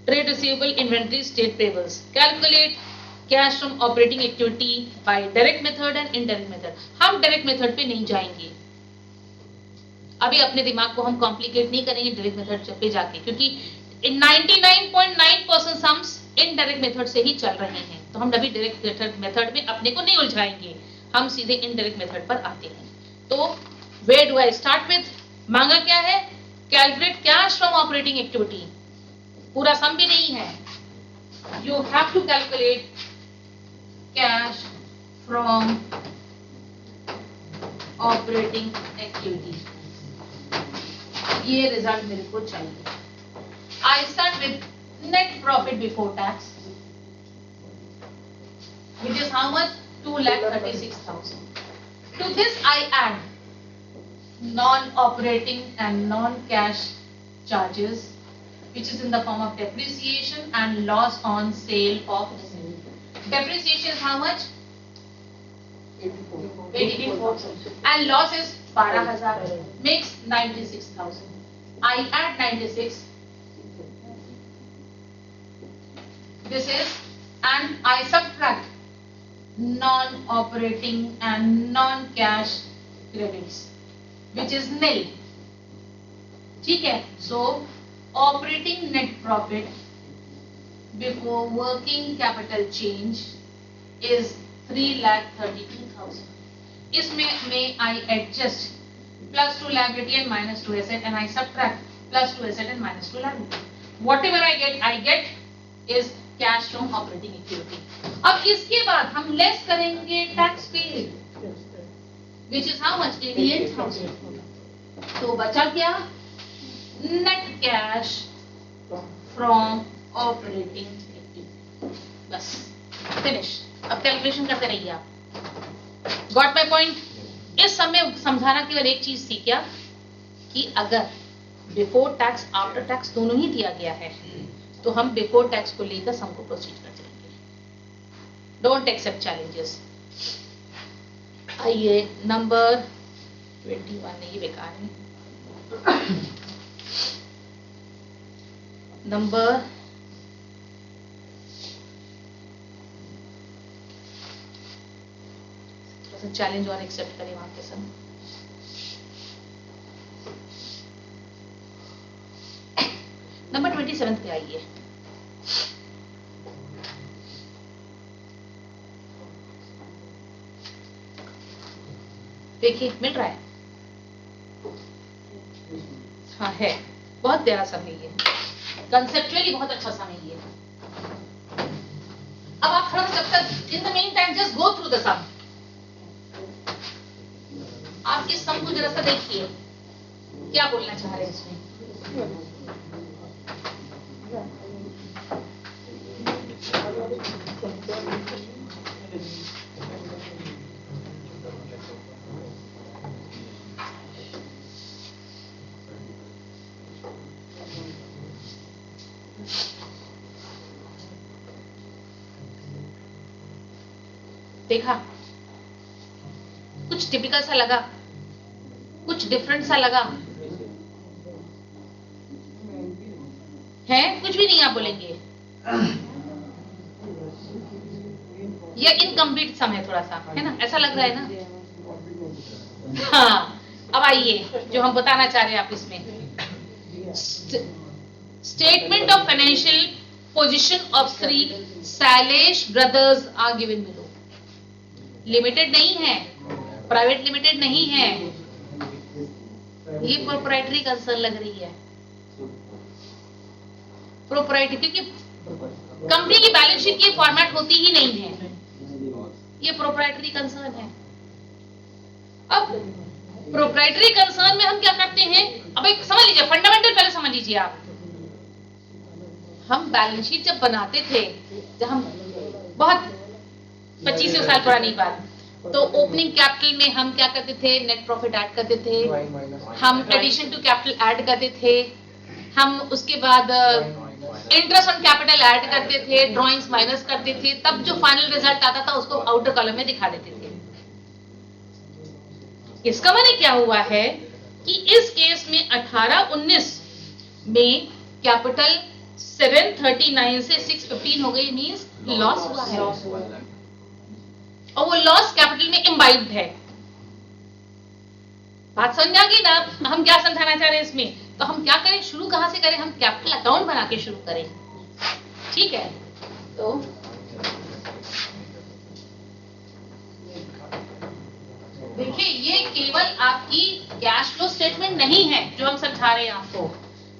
trade receivable, inventory, state payables. Calculate cash from operating activity by direct method and indirect method. हम direct method पे नहीं जाएंगे, अभी अपने दिमाग को हम कॉम्प्लिकेट नहीं करेंगे डायरेक्ट मेथड पे जाके, क्योंकि 99.9% सम्स इनडायरेक्ट मेथड से ही चल रहे हैं, तो हम अभी डायरेक्ट मेथड में अपने को नहीं उलझाएंगे, हम सीधे इनडायरेक्ट मेथड पर आते हैं। तो where do I start with, मांगा क्या है, calculate cash from operating activity, पूरा सम भी नहीं है, you have to calculate cash from operating activity, ये रिजल्ट मेरे को चाहिए। I start with net profit before tax, which is how much, 2,36,000. To this I add non-operating and non-cash charges, which is in the form of depreciation and loss on sale of machinery. Depreciation is how much? 84,000. And loss is 12,000, makes 96,000. I add 96. This is, and I subtract non-operating and non-cash credits, which is nil. ठीक है, so operating net profit before working capital change is 3,32,000. इसमें I adjust plus 2 liability and minus 2 asset, and I subtract plus 2 asset and minus 2 liability. Whatever I get is cash from operating activity. अब इसके बाद हम less करेंगे tax paid, which is how much, 88,000। तो बचा क्या, net cash from operating activity, बस finish. अब कैलकुलेशन करते रहिए आप। Got my point. इस समय समझाना केवल एक चीज थी क्या, कि अगर बिफोर टैक्स आफ्टर टैक्स दोनों ही दिया गया है तो हम बिफोर टैक्स को लेकर सम को प्रोसीड कर जाएंगे। Don't accept challenges. आइए नंबर 21, नहीं बेकार है, नंबर चैलेंज और एक्सेप्ट करें वहां के सम। नंबर 27 पे आइए। देखिए मिल रहा है, हाँ है, बहुत प्यारा समय ये, कंसेप्चुअली बहुत अच्छा समय ये। अब आप थोड़ा सा जब तक in the mean time just go through the sum, आप इस सम को जरा सा देखिए, क्या बोलना चाह रहे हैं इसमें। देखा, कुछ टिपिकल सा लगा, कुछ डिफरेंट सा लगा है, कुछ भी नहीं आप बोलेंगे, ये इनकम्प्लीट सम है थोड़ा सा, है ना, ऐसा लग रहा है ना। हाँ, अब आइए जो हम बताना चाह रहे हैं आप इसमें, statement of financial position of Shri Shailesh brothers are given below. Limited नहीं है, प्राइवेट लिमिटेड नहीं है, ये प्रोप्राइटरी कंसर्न लग रही है। प्रोप्राइटरी, क्योंकि कंपनी की बैलेंस शीट की फॉर्मेट होती ही नहीं है, ये प्रोप्राइटरी कंसर्न है। अब प्रोप्राइटरी कंसर्न में हम क्या करते हैं, अब एक समझ लीजिए, फंडामेंटल पहले समझ लीजिए आप। हम बैलेंस शीट जब बनाते थे, जब हम बहुत 25 साल पुरानी बात, तो ओपनिंग कैपिटल में हम क्या करते थे, नेट प्रॉफिट ऐड करते थे, हम एडिशन टू कैपिटल ऐड करते थे, हम उसके बाद इंटरेस्ट ऑन कैपिटल ऐड करते थे, ड्राइंग्स माइनस करते थे, तब जो फाइनल रिजल्ट आता था उसको आउटर कॉलम में दिखा देते थे। इसका माने क्या हुआ है कि इस केस में 18-19 में कैपिटल 739 से 615 हो गई, मींस लॉस हुआ है, और वो लॉस कैपिटल में इम्बाइब्ड है। बात समझ आ गई ना? हम क्या समझाना चाह रहे हैं इसमें? तो हम क्या करें, शुरू कहां से करें? हम कैपिटल अकाउंट बना के शुरू करें, ठीक है? तो देखिए, ये केवल आपकी कैश फ्लो स्टेटमेंट नहीं है जो हम समझा रहे हैं आपको,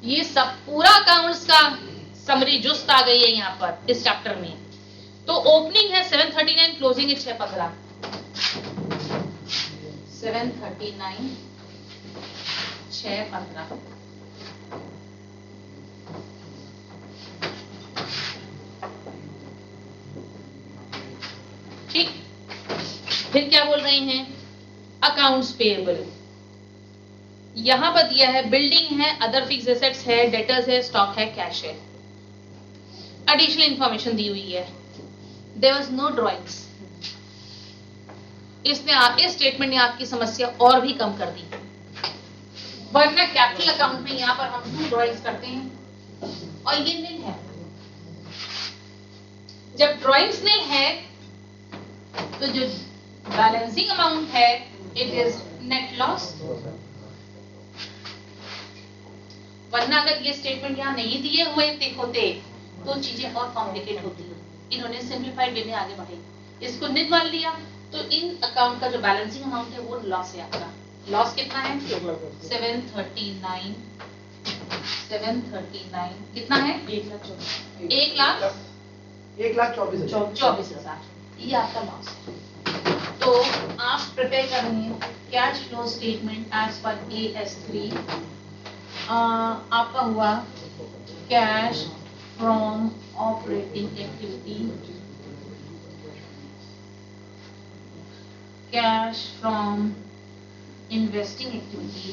ये सब पूरा अकाउंट्स का समरी जुस्त आ गई है यहाँ पर इस चैप्टर में। तो ओपनिंग है 739, क्लोजिंग है 615। 739 615। ठीक, फिर क्या बोल रहे हैं? Accounts payable. यहां पर दिया है बिल्डिंग है, अदर फिक्स्ड एसेट्स है, डेटर्स है, स्टॉक है, कैश है। एडिशनल इंफॉर्मेशन दी हुई है, देयर वाज नो ड्राइंग्स। इस स्टेटमेंट ने आपकी समस्या और भी कम कर दी, वरना कैपिटल अकाउंट में यहां पर हम 2 ड्राइंग्स करते हैं और ये नील है। जब ड्राइंग्स नील है तो जो बैलेंसिंग अमाउंट है इट इज नेट लॉस। वरना अगर ये स्टेटमेंट यहां नहीं दिए हुए होते तो चीजें और कॉम्प्लिकेट होती है। इन्होंने सिंप्लीफाइड वे में आगे बढ़े, इसको नित मान लिया, तो इन अकाउंट का जो बैलेंसिंग अमाउंट है वो लॉस है आपका। लॉस कितना है? 739 कितना है? 1,24,000, ये आपका लॉस है। तो आप प्रिपेयर कर रहे हैं cash flow statement as per AS3। आपका हुआ cash from operating activity, cash from investing activity,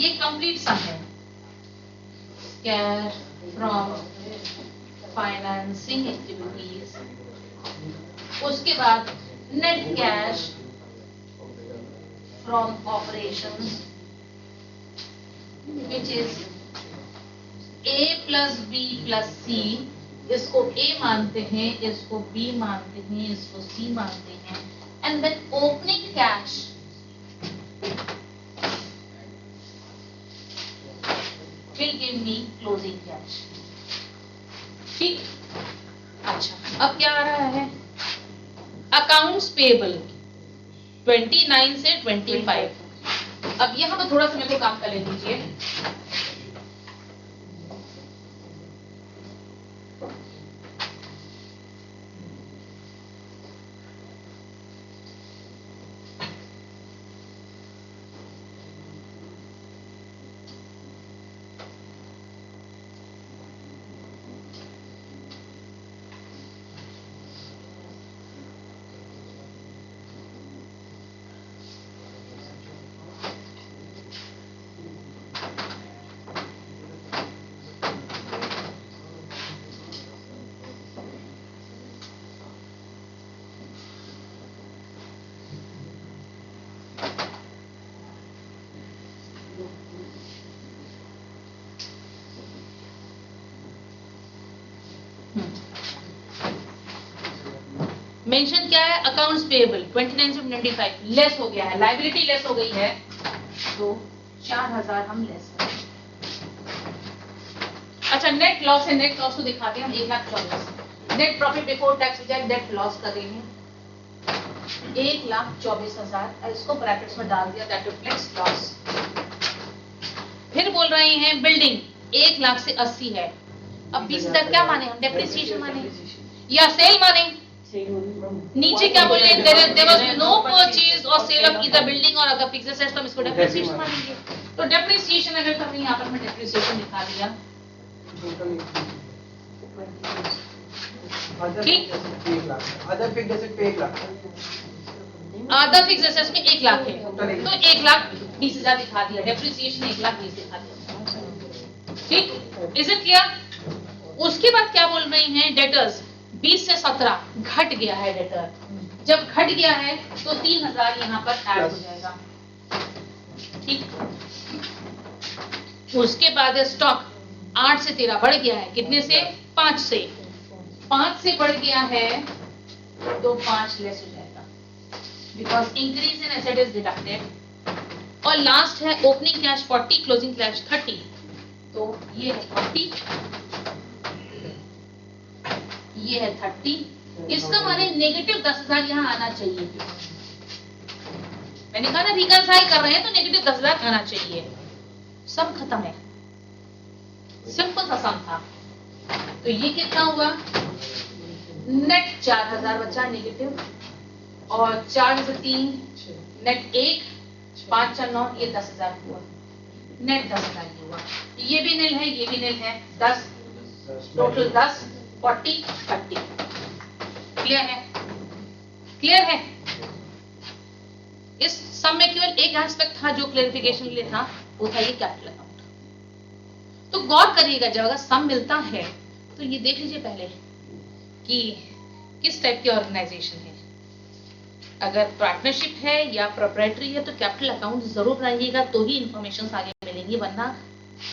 ये कंप्लीट सम है। कैश फ्रॉम फाइनेंसिंग एक्टिविटीज, उसके बाद net cash from operations which is A plus B plus C। इसको A मानते हैं, इसको B मानते हैं, इसको C मानते हैं, and then opening cash will give me closing cash। ठीक, अच्छा अब क्या आ रहा है? अकाउंट्स पेएबल 29 से 25। अब यहाँ पर थोड़ा सा मेरे को काम कर ले दीजिए। मेंशन क्या है? अकाउंट्स पेएबल 29 से 25 लेस हो गया है, लायबिलिटी लेस हो गई है, तो 4,000 हम लेस करें। अच्छा, नेट लॉस है, नेट लॉस को दिखाते हैं हम 1,24,000। नेट प्रॉफिट बिफोर टैक्स बजाय नेट लॉस कर रहे हैं 1,24,000, इसको ब्रैकेट्स में डाल दिया, दैट रिफ्लेक्ट्स लॉस। फिर बोल रहे हैं बिल्डिंग 1,00,000 से 80 है। अब 20,000 क्या माने हम? डेप्रिसिएशन माने या सेल माने? नीचे क्या बोल रहे हैं? देयर वाज नो परचेज और सेल ऑफ ईदर बिल्डिंग और अदर फिक्स्ड एसेट्स, तो हम इसको डेप्रिसिएशन मानेंगे। तो डेप्रिसिएशन अगर हमने यहाँ पर डेप्रिसिएशन दिखा दिया, ठीक, अदर फिक्स्ड एसेट पे 1,00,000, अदर फिक्स्ड एसेट्स में 1,00,000 है, तो 1,20,000 दिखा दिया, डेप्रिसिएशन 1,20,000 दिखा दिया। ठीक, इज इट क्लियर? उसके बाद क्या बोल रही हैं, डेटर्स 20 से 17 घट गया है डेटर। जब घट गया है तो 3000 यहाँ पर ऐड हो जाएगा। ठीक, उसके बाद स्टॉक 8 से 13 बढ़ गया है, कितने से? 5 से। 5 से बढ़ गया है तो 5 लेस हो जाएगा, because increase in asset is deducted. और लास्ट है ओपनिंग कैश 40, क्लोजिंग कैश 30, तो ये है 40, ये है 30। इसका माने नेगेटिव 10,000 यहाँ आना चाहिए। मैंने कहा ना रिकंसाइल कर रहे हैं तो नेगेटिव 10,000 आना चाहिए। सम खत्म है, सिंपल सा सम था। तो ये कितना हुआ? नेट 4,000 बचा नेगेटिव, और 4 से 3 नेट 1, 5 4 9, ये 10,000 हुआ। नेट 10,000 ये हुआ। ये भी नील है, ये भी नील है, 10 टोटल 10 40 30। क्लियर है? क्लियर है? इस सम में केवल एक एस्पेक्ट था जो क्लेरिफिकेशन के लिए था, वो था ये कैपिटल अकाउंट। तो गौर करिएगा, जब अगर सम मिलता है तो ये देख लीजिए पहले कि किस टाइप की ऑर्गेनाइजेशन है। अगर पार्टनरशिप है या प्रोप्राइटरी है तो कैपिटल अकाउंट जरूर बनाइएगा, तो ही इंफॉर्मेशन आगे मिलेंगी, वरना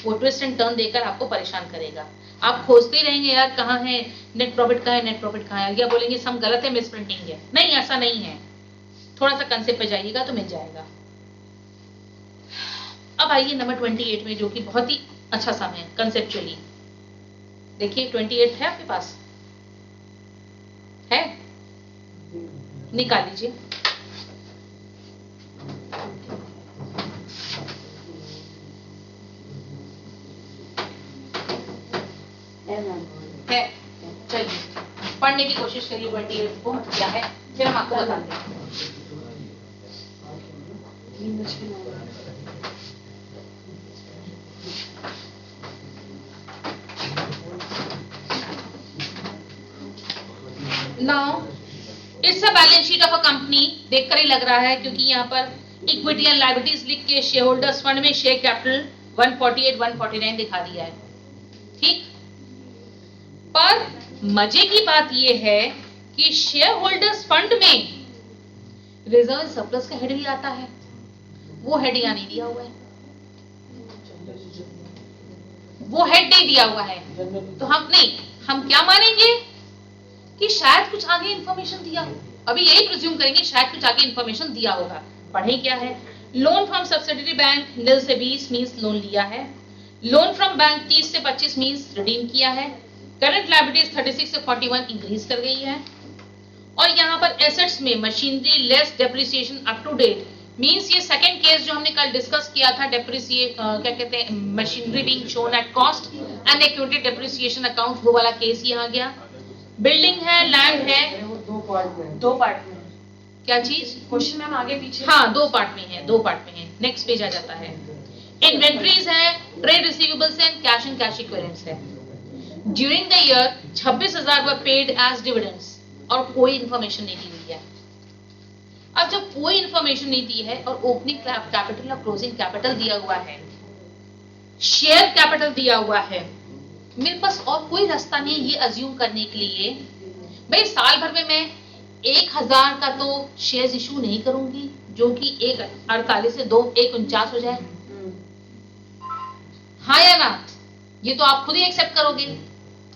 वो ट्विस्ट एंड टर्न देकर आपको परेशान करेगा। आप खोजते ही रहेंगे यार कहाँ है नेट प्रॉफिट, कहाँ है नेट प्रॉफिट, कहाँ है, या बोलेंगे सम गलत है, मिस प्रिंटिंग है। नहीं, ऐसा नहीं है। थोड़ा सा कंसेप्ट पे जाइएगा तो मिल जाएगा। अब आइए नंबर 28 में, जो कि बहुत ही अच्छा सम है कंसेप्चुअली। देखिए 28 है आपके पास? है? निकाल लीजिए। है, चलिए पढ़ने की कोशिश करिए 28 को क्या है, फिर हम आपको बताते हैं। Now it's a balance sheet of a company, देखकर ही लग रहा है, क्योंकि यहाँ पर इक्विटी एंड लायबिलिटीज लिख के शेयर होल्डर्स फंड में शेयर कैपिटल 148 149 दिखा दिया है। ठीक, पर मजे की बात यह है कि शेयर होल्डर्स फंड में रिजर्व सरप्लस का हेड भी आता है, वो हेड यहाँ नहीं दिया हुआ है, वो हेड नहीं दिया हुआ है। तो हम क्या मानेंगे कि शायद कुछ आगे इंफॉर्मेशन दिया हो। अभी यही प्रिज्यूम करेंगे शायद कुछ आगे इंफॉर्मेशन दिया होगा। पढ़े क्या है? लोन फ्रॉम सब्सिडियरी बैंक 0 से 20 मींस लोन लिया है। लोन फ्रॉम बैंक 30 से 25 मींस रिडीम किया है। करंट लायबिलिटीज 36 से 41 इंक्रीज कर गई है। और यहाँ पर एसेट्स में machinery less depreciation up to date means ये सेकंड केस जो हमने कल डिस्कस किया था, डेप्रिसिएट क्या कहते हैं, machinery being shown at cost and acquitted depreciation account, वो वाला केस यहाँ गया। बिल्डिंग है, लैंड है, दो पार्ट में क्या चीज? क्वेश्चन मैम आगे पीछे। हाँ, दो पार्ट में है। नेक्स्ट पेज आ जाता है। इन्वेंट्रीज है, trade receivables and cash equivalents है। During the year 26,000 were paid as dividends, और कोई इंफॉर्मेशन नहीं दी हुई है। अब जब कोई इंफॉर्मेशन नहीं दी है और ओपनिंग कैपिटल और क्लोजिंग कैपिटल दिया हुआ है, शेयर कैपिटल दिया हुआ है, मेरे पास और कोई रास्ता नहीं है ये अज्यूम करने के लिए भाई साल भर में मैं 1,000 का तो शेयर्स इशू नहीं करूंगी, जो कि 1,48 से 1,49 हो जाए। हाँ या ना? ये तो आप खुद ही एक्सेप्ट करोगे।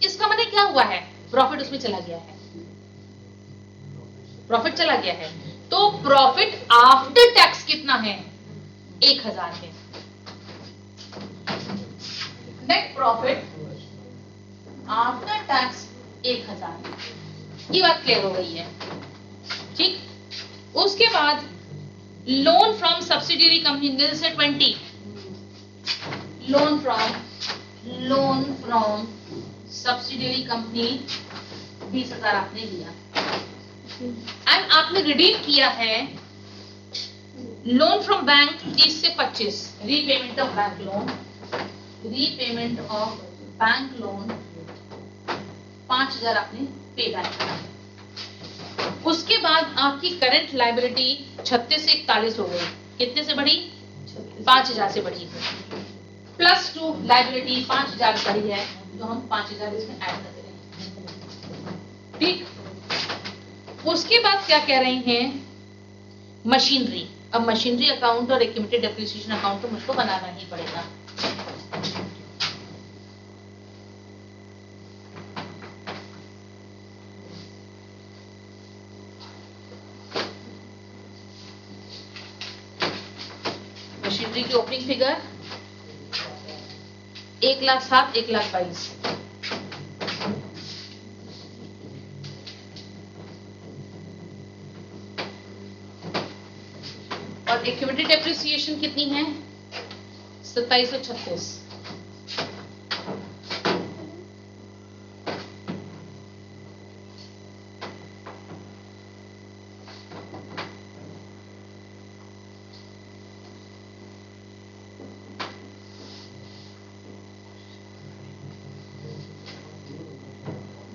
इसका मतलब क्या हुआ है? प्रॉफिट उसमें चला गया है, प्रॉफिट चला गया है। तो प्रॉफिट आफ्टर टैक्स कितना है? 1,000 है। Net profit after tax 1,000। ये बात क्लियर हो गई है। ठीक, उसके बाद लोन फ्रॉम सब्सिडियरी कंपनी से 20, लोन फ्रॉम सब्सिडियरी कंपनी 20,000 आपने लिया एंड आपने रिडीम किया है। लोन फ्रॉम बैंक 30 से 25, repayment of bank loan, repayment of bank loan 5,000 आपने पे बैक किया। उसके बाद आपकी करंट लायबिलिटी 36 से 41 हो गई। कितने से बढ़ी? 5,000 से बढ़ी। प्लस टू लाइबिलिटी 5000 का ही है, तो हम 5000 इसमें ऐड कर रहे हैं। ठीक, उसके बाद क्या कह रहे हैं, मशीनरी। अब मशीनरी अकाउंट और एक्यूमुलेटेड डेप्रिसिएशन अकाउंट तो मुझको बनाना ही पड़ेगा। मशीनरी की ओपनिंग फिगर 1,07,000, 1,22,000। और एक्यूमुलेटेड डेप्रिसिएशन कितनी है, 2736।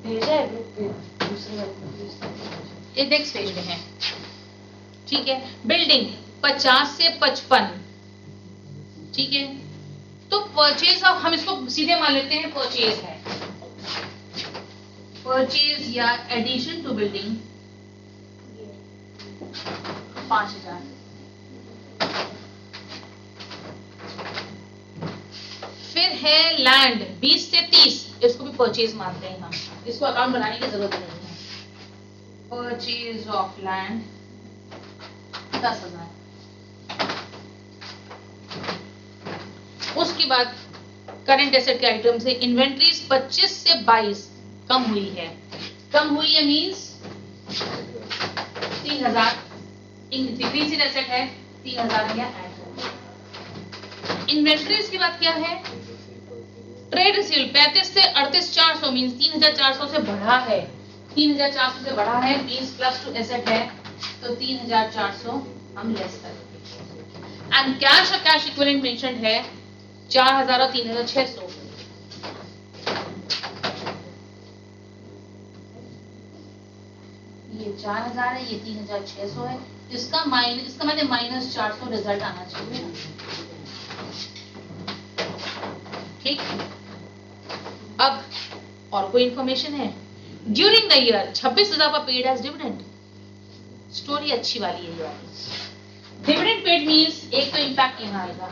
भेजा है ग्रुप पे दूसरे वाले को भेज दो। ये नेक्स्ट पेज में है। ठीक है, बिल्डिंग 50 से 55। ठीक है, तो परचेज, अब हम इसको सीधे मान लेते हैं परचेज है, परचेज या एडिशन टू बिल्डिंग 5000। फिर है लैंड 20 से 30, इसको भी परचेज मानते हैं हम, इसको अकाउंट बनाने की जरूरत नहीं है। Purchase of land 10,000। उसके बाद करंट एसेट के आइटम से इन्वेंट्रीज 25 से 22 कम हुई है। कम हुई है मींस 3,000 डिक्रीज इन एसेट है, 3,000 या ऐड कर। इन्वेंट्रीज के बाद क्या है, ट्रेड रिसीव 35 से 38,400 मींस 3,400 से बढ़ा है, 3,400 से बढ़ा है मींस प्लस टू एसेट है, तो 3,400 हम लेस करेंगे। एंड कैश और कैश इक्विवेलेंट मेंशन्ड है 4,000 और 3,600। ये 4,000 है, ये 3,600 है, इसका माने -400 रिजल्ट आना चाहिए ना। ठीक, अब और कोई इंफॉर्मेशन है, during the year 26,000 paid as dividend. Story अच्छी वाली है ये वाली। डिविडेंड पेड मींस एक तो इंपैक्ट यहाँ आएगा,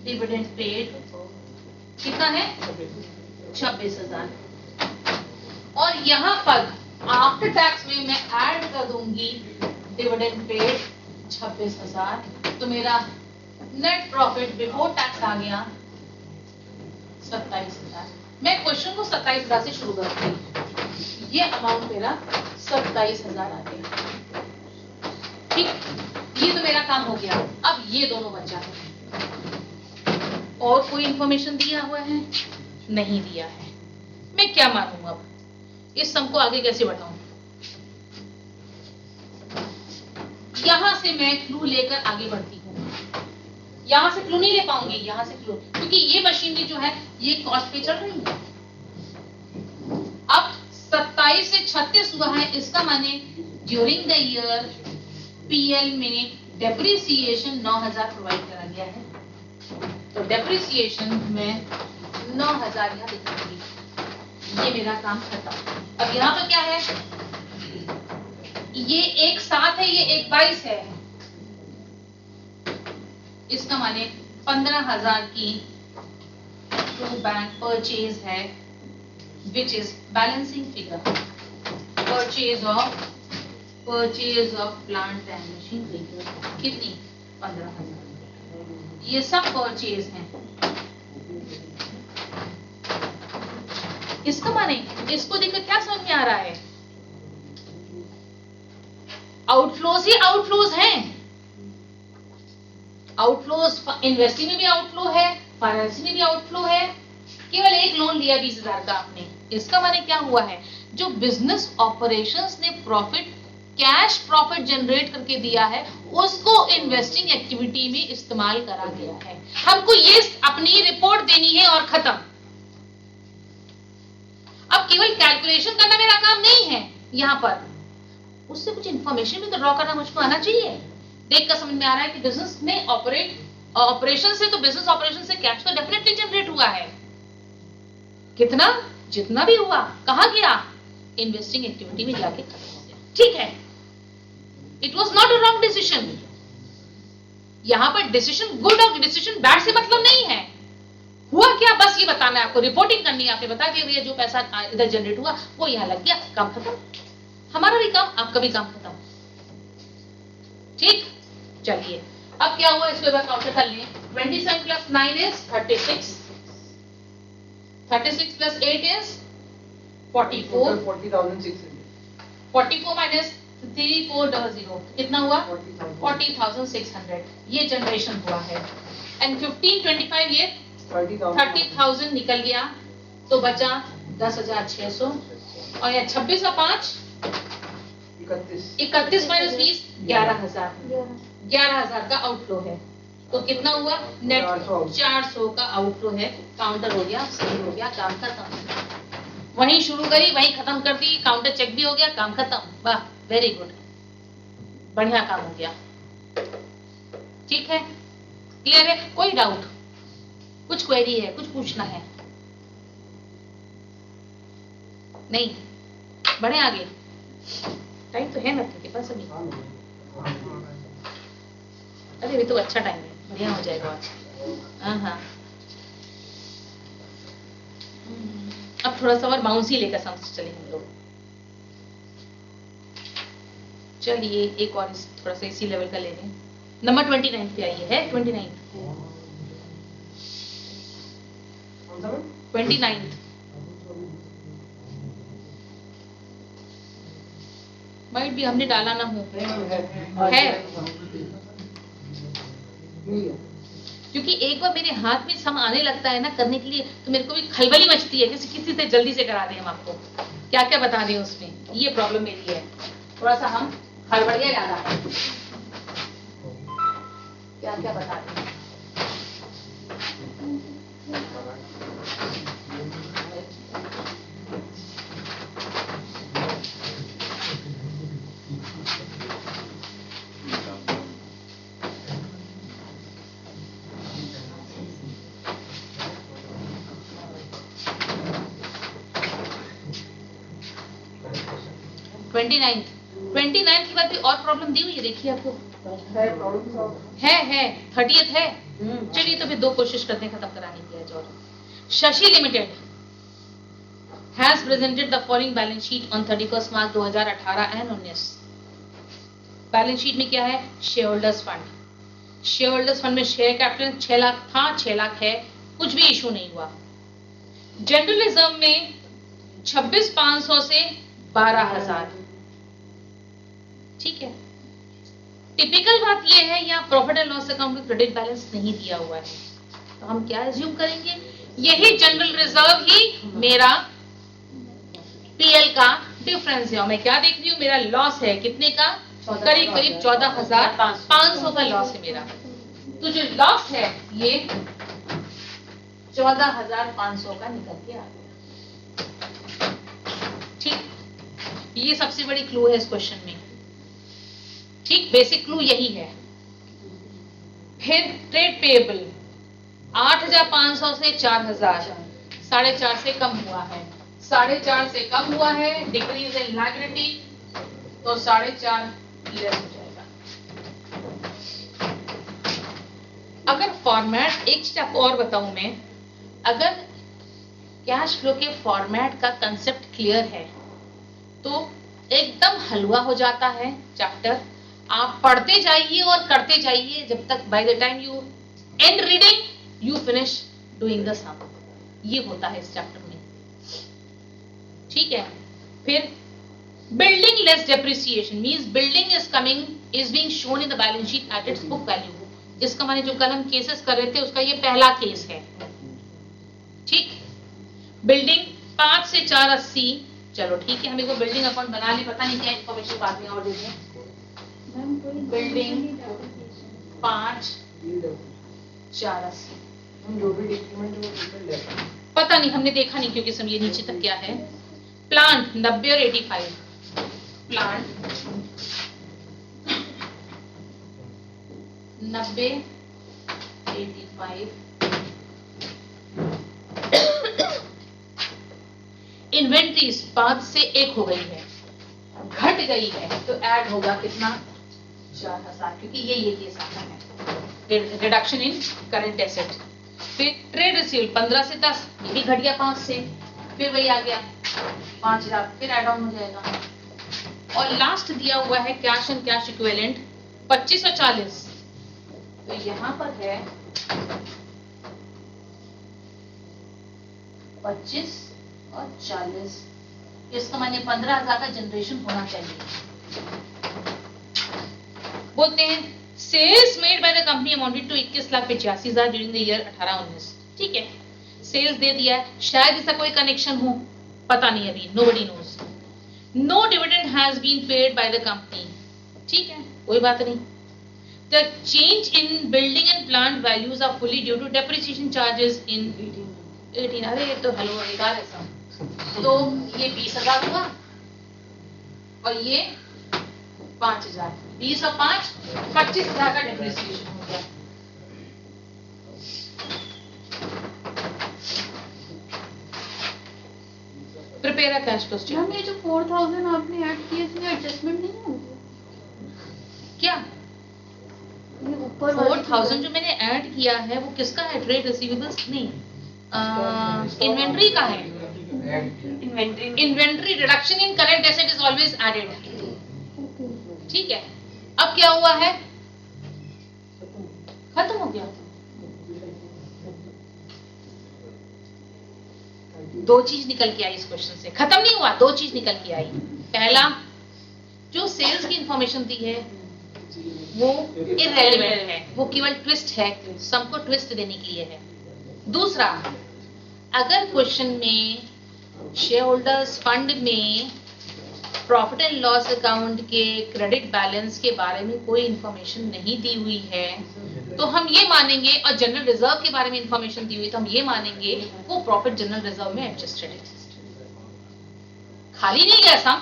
डिविडेंड पेड कितना है 26,000, और यहाँ पर आफ्टर टैक्स में मैं ऐड कर दूंगी डिविडेंड पेड 26,000, तो मेरा नेट प्रॉफिट बिफोर टैक्स आ गया 27,000। मैं क्वेश्चन को 27,000 से शुरू करती हूँ, ये अमाउंट मेरा 27,000 आ गया। ठीक, ये तो मेरा काम हो गया। अब ये दोनों बचा है, और कोई इंफॉर्मेशन दिया हुआ है नहीं दिया है, मैं क्या मानूं अब, इस सम को आगे कैसे बढ़ाऊं। यहां से मैं क्लू लेकर आगे बढ़ती हूं, यहां से क्लू नहीं ले पाऊंगी, यहां से क्लू, क्योंकि ये मशीनरी जो है ये कॉस्ट पे चल रही है। अब 27 से 36 हुआ है, इसका माने ड्यूरिंग द ईयर पीएल में डेप्रिसिएशन 9,000 प्रोवाइड करा गया है, तो डेप्रिसिएशन में 9,000 यहाँ दिखाऊंगी। ये मेरा काम खत्म। अब यहाँ पर क्या है, ये 1,07 है, ये 1,22 है, इसका माने 15,000 की टू बैंक परचेज है, which is balancing figure. Purchase of plant and machinery कितनी 15,000। ये सब परचेज हैं। इसका माने इसको देखकर क्या समझ में आ रहा है, आउटफ्लोज ही आउटफ्लोज हैं। आउटफ्लोज इन्वेस्टिंग में भी आउटफ्लो है, फाइनेंसिंग में भी आउटफ्लो है। केवल एक लोन लिया 20,000 का आपने, इसका माने क्या हुआ है, जो बिजनेस ऑपरेशंस ने प्रॉफिट कैश प्रॉफिट जनरेट करके दिया है उसको इन्वेस्टिंग एक्टिविटी में इस्तेमाल करा गया है। हमको ये अपनी रिपोर्ट देनी है और खत्म। अब केवल कैलकुलेशन करना मेरा काम नहीं है, यहां पर उससे कुछ इंफॉर्मेशन भी तो ड्रॉ करना मुझको आना चाहिए। देख कर समझ में आ रहा है कि बिजनेस ने ऑपरेट और ऑपरेशन से तो बिजनेस ऑपरेशन से कैश तो डेफिनेटली जनरेट हुआ है। कितना? जितना भी हुआ कहां गया? इन्वेस्टिंग एक्टिविटी में जाके खत्म हो गया। ठीक है, it was not a wrong decision. यहां पर डिसीजन गुड और डिसीजन बैड से मतलब नहीं है। हुआ क्या, बस ये बताना है आपको, रिपोर्टिंग करनी है। आपने बता दिया भैया जो पैसा इधर जनरेट हुआ वो यहां लग गया, काम खत्म। हमारा भी काम, आपका भी काम खत्म। ठीक, चलिए अब क्या हुआ इसको एक बार काउंटर कर लिए। 27 plus 9 is 36, 36 plus 8 is 44, 40,600 44 minus 3400 कितना हुआ? 40,600। ये जनरेशन हुआ है। एंड 1525 ये 30,000 निकल गया, तो बचा 10,600। और यहाँ 26 और 5 31 माइनस 20 11,000। 11,000 का आउटफ्लो है। तो कितना हुआ? नेट 400 का आउटफ्लो है। काउंटर हो गया, सही हो गया, काम खत्म। वहीं शुरू करी वहीं खत्म कर दी, काउंटर चेक भी हो गया, काम खत्म। वाह, वेरी गुड, बढ़िया काम हो गया। ठीक है, क्लियर है? कोई डाउट, कुछ क्वेरी है, कुछ पूछना है? नहीं, बढ़े आगे, टाइम तो है ना आपके पास अभी। अरे ये तो अच्छा टाइम है, बढ़िया हो जाएगा आज। हाँ, अब थोड़ा सा और बाउंसी लेकर समझ चले हम लोग। चलिए एक और थोड़ा सा इसी लेवल का ले लें। नंबर 29 पे आइए, है 29 माइट भी हमने डाला ना हो, है क्योंकि एक बार मेरे हाथ में सम आने लगता है ना करने के लिए, तो मेरे को भी खलबली मचती है कि किसी से जल्दी से करा दें हम आपको। क्या क्या बता दें उसमें, ये प्रॉब्लम मेरी है। थोड़ा सा हम हड़बड़िया ज्यादा है, क्या क्या बता दें। ट्वेंटी नाइन्थ के बाद भी और प्रॉब्लम दी हुई है, देखिए आपको है 30th है। चलिए तो फिर दो कोशिश करते हैं खत्म कराने की आज। और Shashi limited has presented the following balance sheet on 31 March 2018 and 19। Balance sheet में क्या है? Share holders fund. Share holders fund में शेयर कैपिटल 6 लाख था, 6 लाख है, कुछ भी इशू नहीं हुआ। जनरल रिजर्व में 26,500 से 12,000। ठीक है, टिपिकल बात यह है यहाँ प्रॉफिट एंड लॉस अकाउंट में क्रेडिट बैलेंस नहीं दिया हुआ है, तो हम क्या एज्यूम करेंगे? यही जनरल रिजर्व ही मेरा पीएल का डिफरेंस है। और मैं क्या देख रही हूँ? मेरा लॉस है कितने का? करीब 14,500 का लॉस है मेरा। तो जो लॉस है ये 14,500 का निकल के आ गया। ठीक, ये सबसे बड़ी क्लू है इस क्वेश्चन में। ठीक, बेसिक क्लू यही है। फिर ट्रेड पेएबल 8,500 से 4,000, 4.5 से कम हुआ है, 4.5 से कम हुआ है, डिक्रीज इन लायबिलिटी, तो 4.5 लेस हो जाएगा। अगर फॉर्मेट, एक चीज आपको और बताऊं मैं, अगर कैश फ्लो के फॉर्मेट का कंसेप्ट क्लियर है तो एकदम हलवा हो जाता है चैप्टर। आप पढ़ते जाइए और करते जाइए जब तक by the time you end reading you finish doing the sum. ये होता है इस चैप्टर में। ठीक है, फिर building less depreciation means building is being shown in the balance sheet at its book value. इसका माने जो कल हम केसेस कर रहे थे उसका ये पहला केस है। ठीक, बिल्डिंग 5 से 480। चलो ठीक है, हमें को बिल्डिंग अकाउंट बना ले, पता नहीं क्या इन्फॉर्मेशन बाद में और देते हैं। बिल्डिंग 5 480 जो भी डिक्रीमेंट वो डिफरेंट है, पता नहीं, हमने देखा नहीं क्योंकि सब ये नीचे तक क्या है। प्लांट 90 और 85, प्लांट 90 85। इन्वेंट्रीज 5 से 1 हो गई है, घट गई है, तो ऐड होगा कितना? 4000, क्योंकि ये केस आता है रिडक्शन इन करंट एसेट। फिर ट्रेड रिसीव 15 से 10, ये भी घट गया 5 से, फिर वही आ गया 5000, फिर ऐड ऑन हो जाएगा। और लास्ट दिया हुआ है कैश एंड कैश इक्विवेलेंट 25 और 40, तो यहां पर है 25 और 40, इसका माने 15,000 का जनरेशन होना चाहिए। बोलते हैं sales made by the company amounted to 21,85,000 during the year 18-19। ठीक है, सेल्स दे दिया है, शायद इसका कोई कनेक्शन हो, पता नहीं अभी, nobody knows. No dividend has been paid by the company, ठीक है, कोई बात नहीं। The change in building and plant values are fully due to depreciation charges in 18। अरे ये तो हेलो निकाल ऐसा, तो ये 20,000 हुआ और ये 5,000, 20 और 5 25,000 का डेप्रिसिएशन हो गया। Prepare a cash flow ma'am statement. ये जो 4,000 आपने ऐड किया इसमें एडजस्टमेंट नहीं होगी क्या ये ऊपर वाली 4,000 जो मैंने ऐड किया है वो किसका है? ट्रेड रिसीवेबल्स नहीं, इन्वेंट्री का है। Inventory reduction in current asset is always added. ठीक है, अब क्या हुआ है? खत्म हो गया। दो चीज निकल के आई इस क्वेश्चन से, खत्म नहीं हुआ, दो चीज निकल के आई। पहला, जो सेल्स की इंफॉर्मेशन दी है वो इररेलेवेंट है, वो केवल ट्विस्ट है, सबको ट्विस्ट देने के लिए है। दूसरा, अगर क्वेश्चन में शेयर होल्डर्स फंड में प्रॉफिट एंड लॉस अकाउंट के क्रेडिट बैलेंस के बारे में कोई इंफॉर्मेशन नहीं दी हुई है तो हम ये मानेंगे, और जनरल रिजर्व के बारे में इंफॉर्मेशन दी हुई तो हम ये मानेंगे वो प्रॉफिट जनरल रिजर्व में एडजस्टेड है, खाली नहीं गया सम,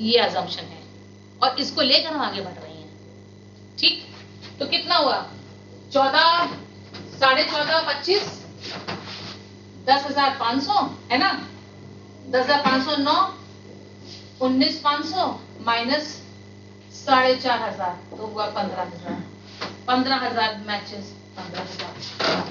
ये अजम्पशन है और इसको लेकर हम आगे बढ़ रहे हैं। ठीक, तो कितना हुआ? 14, 14.5, 25, 10,500 है ना, 10,509, 19,500 माइनस 4,500 तो हुआ 15,000। 15,000 मैचेस 15,000।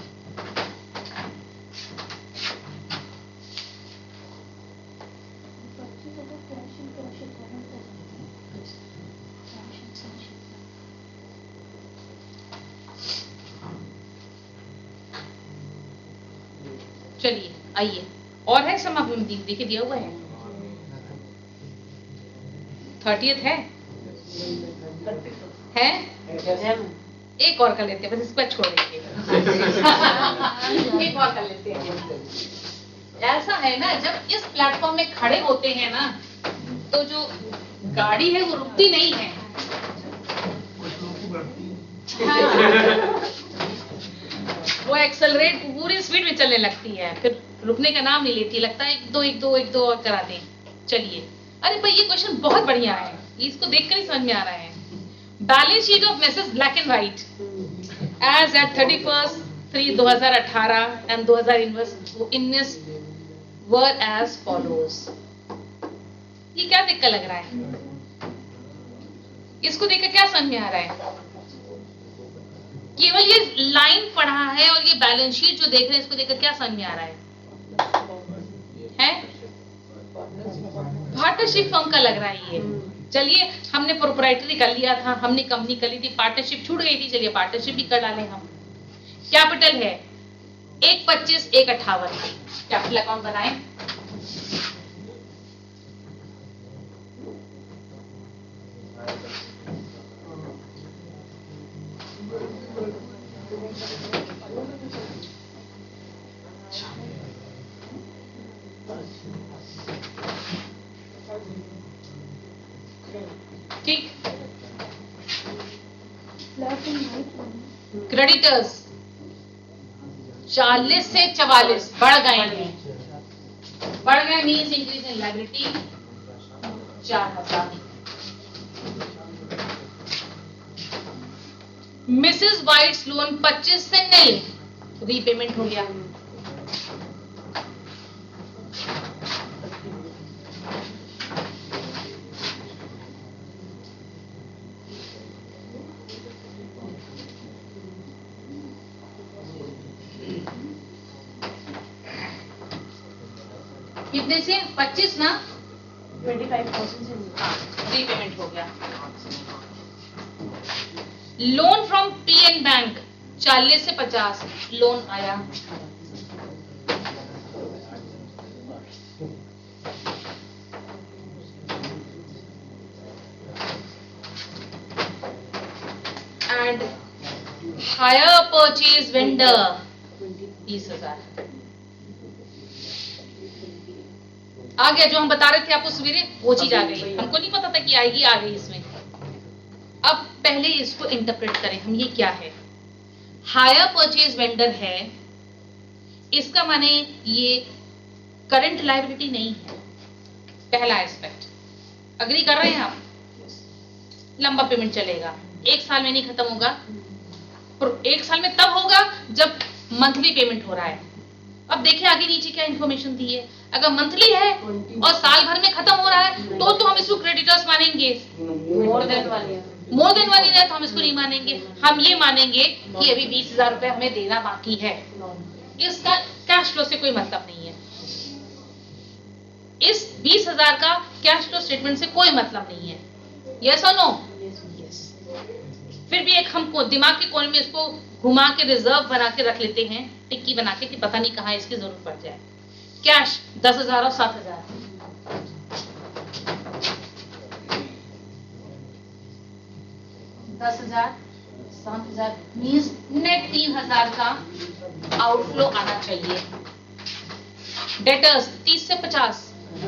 चलिए आइए, और है सम आप देखिए दिया हुआ है 30th है एक और कर लेते हैं, बस इसको छोड़ देंगे। एक और कर लेते हैं। ऐसा है ना, जब इस प्लेटफॉर्म में खड़े होते हैं ना तो जो गाड़ी है वो रुकती नहीं है। हाँ। वो एक्सेलरेट पूरी स्पीड में चलने लगती है, फिर रुकने का नाम नहीं लेती, लगता है एक दो और करा दें। चलिए, अरे भाई ये क्वेश्चन बहुत बढ़िया है, इसको देखकर ही समझ में आ रहा है। Balance sheet of Messrs black and white as at 31/3/2018 and 2019 were as follows. ये क्या देखकर लग रहा है? इसको देखकर क्या समझ में आ रहा है? केवल ये लाइन पढ़ा है और ये बैलेंस शीट जो देख रहे हैं इसको देखकर क्या समझ में आ रहा है? पार्टनरशिप फर्म का लग रहा है ये। चलिए, हमने प्रोप्राइटरी कर लिया था, हमने कंपनी कर ली थी, पार्टनरशिप छूट गई थी, चलिए पार्टनरशिप भी कर डालें हम। कैपिटल है 1,25, 1,58, कैपिटल अकाउंट बनाएं। ठीक, क्रेडिटर्स 40 से 44 बढ़ गए हैं। बढ़ गए means increase in liability 4,000। Mrs White's loan 25 से नील, रीपेमेंट हो गया। कितने से? 25 ना? 25,000 से रीपेमेंट हो गया। लोन फ्रॉम पीएन बैंक 40 से 50 लोन आया। एंड हायर परचेज वेंडर 20,000 आ गया। जो हम बता रहे थे आपको सवेरे वो चीज आ गई, हमको नहीं पता था कि आएगी, आ गई इसमें। अब पहले इसको इंटरप्रेट करें हम, ये क्या है? हायर परचेज वेंडर है, इसका माने ये करंट लायबिलिटी नहीं है। पहला एस्पेक्ट, अग्री कर रहे हैं आप? लंबा पेमेंट चलेगा, 1 साल में नहीं खत्म होगा, और 1 साल में तब होगा जब मंथली पेमेंट हो रहा है। अब देखिए आगे नीचे क्या इंफॉर्मेशन दी है। अगर मंथली है और साल भर में खत्म हो रहा है तो हम इसको क्रेडिटर्स मानेंगे। मोर देन वाली है तो हम इसको नहीं मानेंगे। हम ये मानेंगे कि अभी 20,000 रुपए हमें देना बाकी है। इसका कैश फ्लो से कोई मतलब नहीं है। इस 20,000 का कैश फ्लो स्टेटमेंट से कोई मतलब नहीं है। यस और नो? यस। फिर भी एक हमको दिमाग के कोने में इसको घुमा के रिजर्व बना के रख लेते हैं, टिक्की बना के, कि पता नहीं कहां इसकी जरूरत पड़ जाए। कैश 10,000 और 7,000, 10,000 7,000 मीन्स नेट 3,000 का आउटफ्लो आना चाहिए। डेटर्स 30 से 50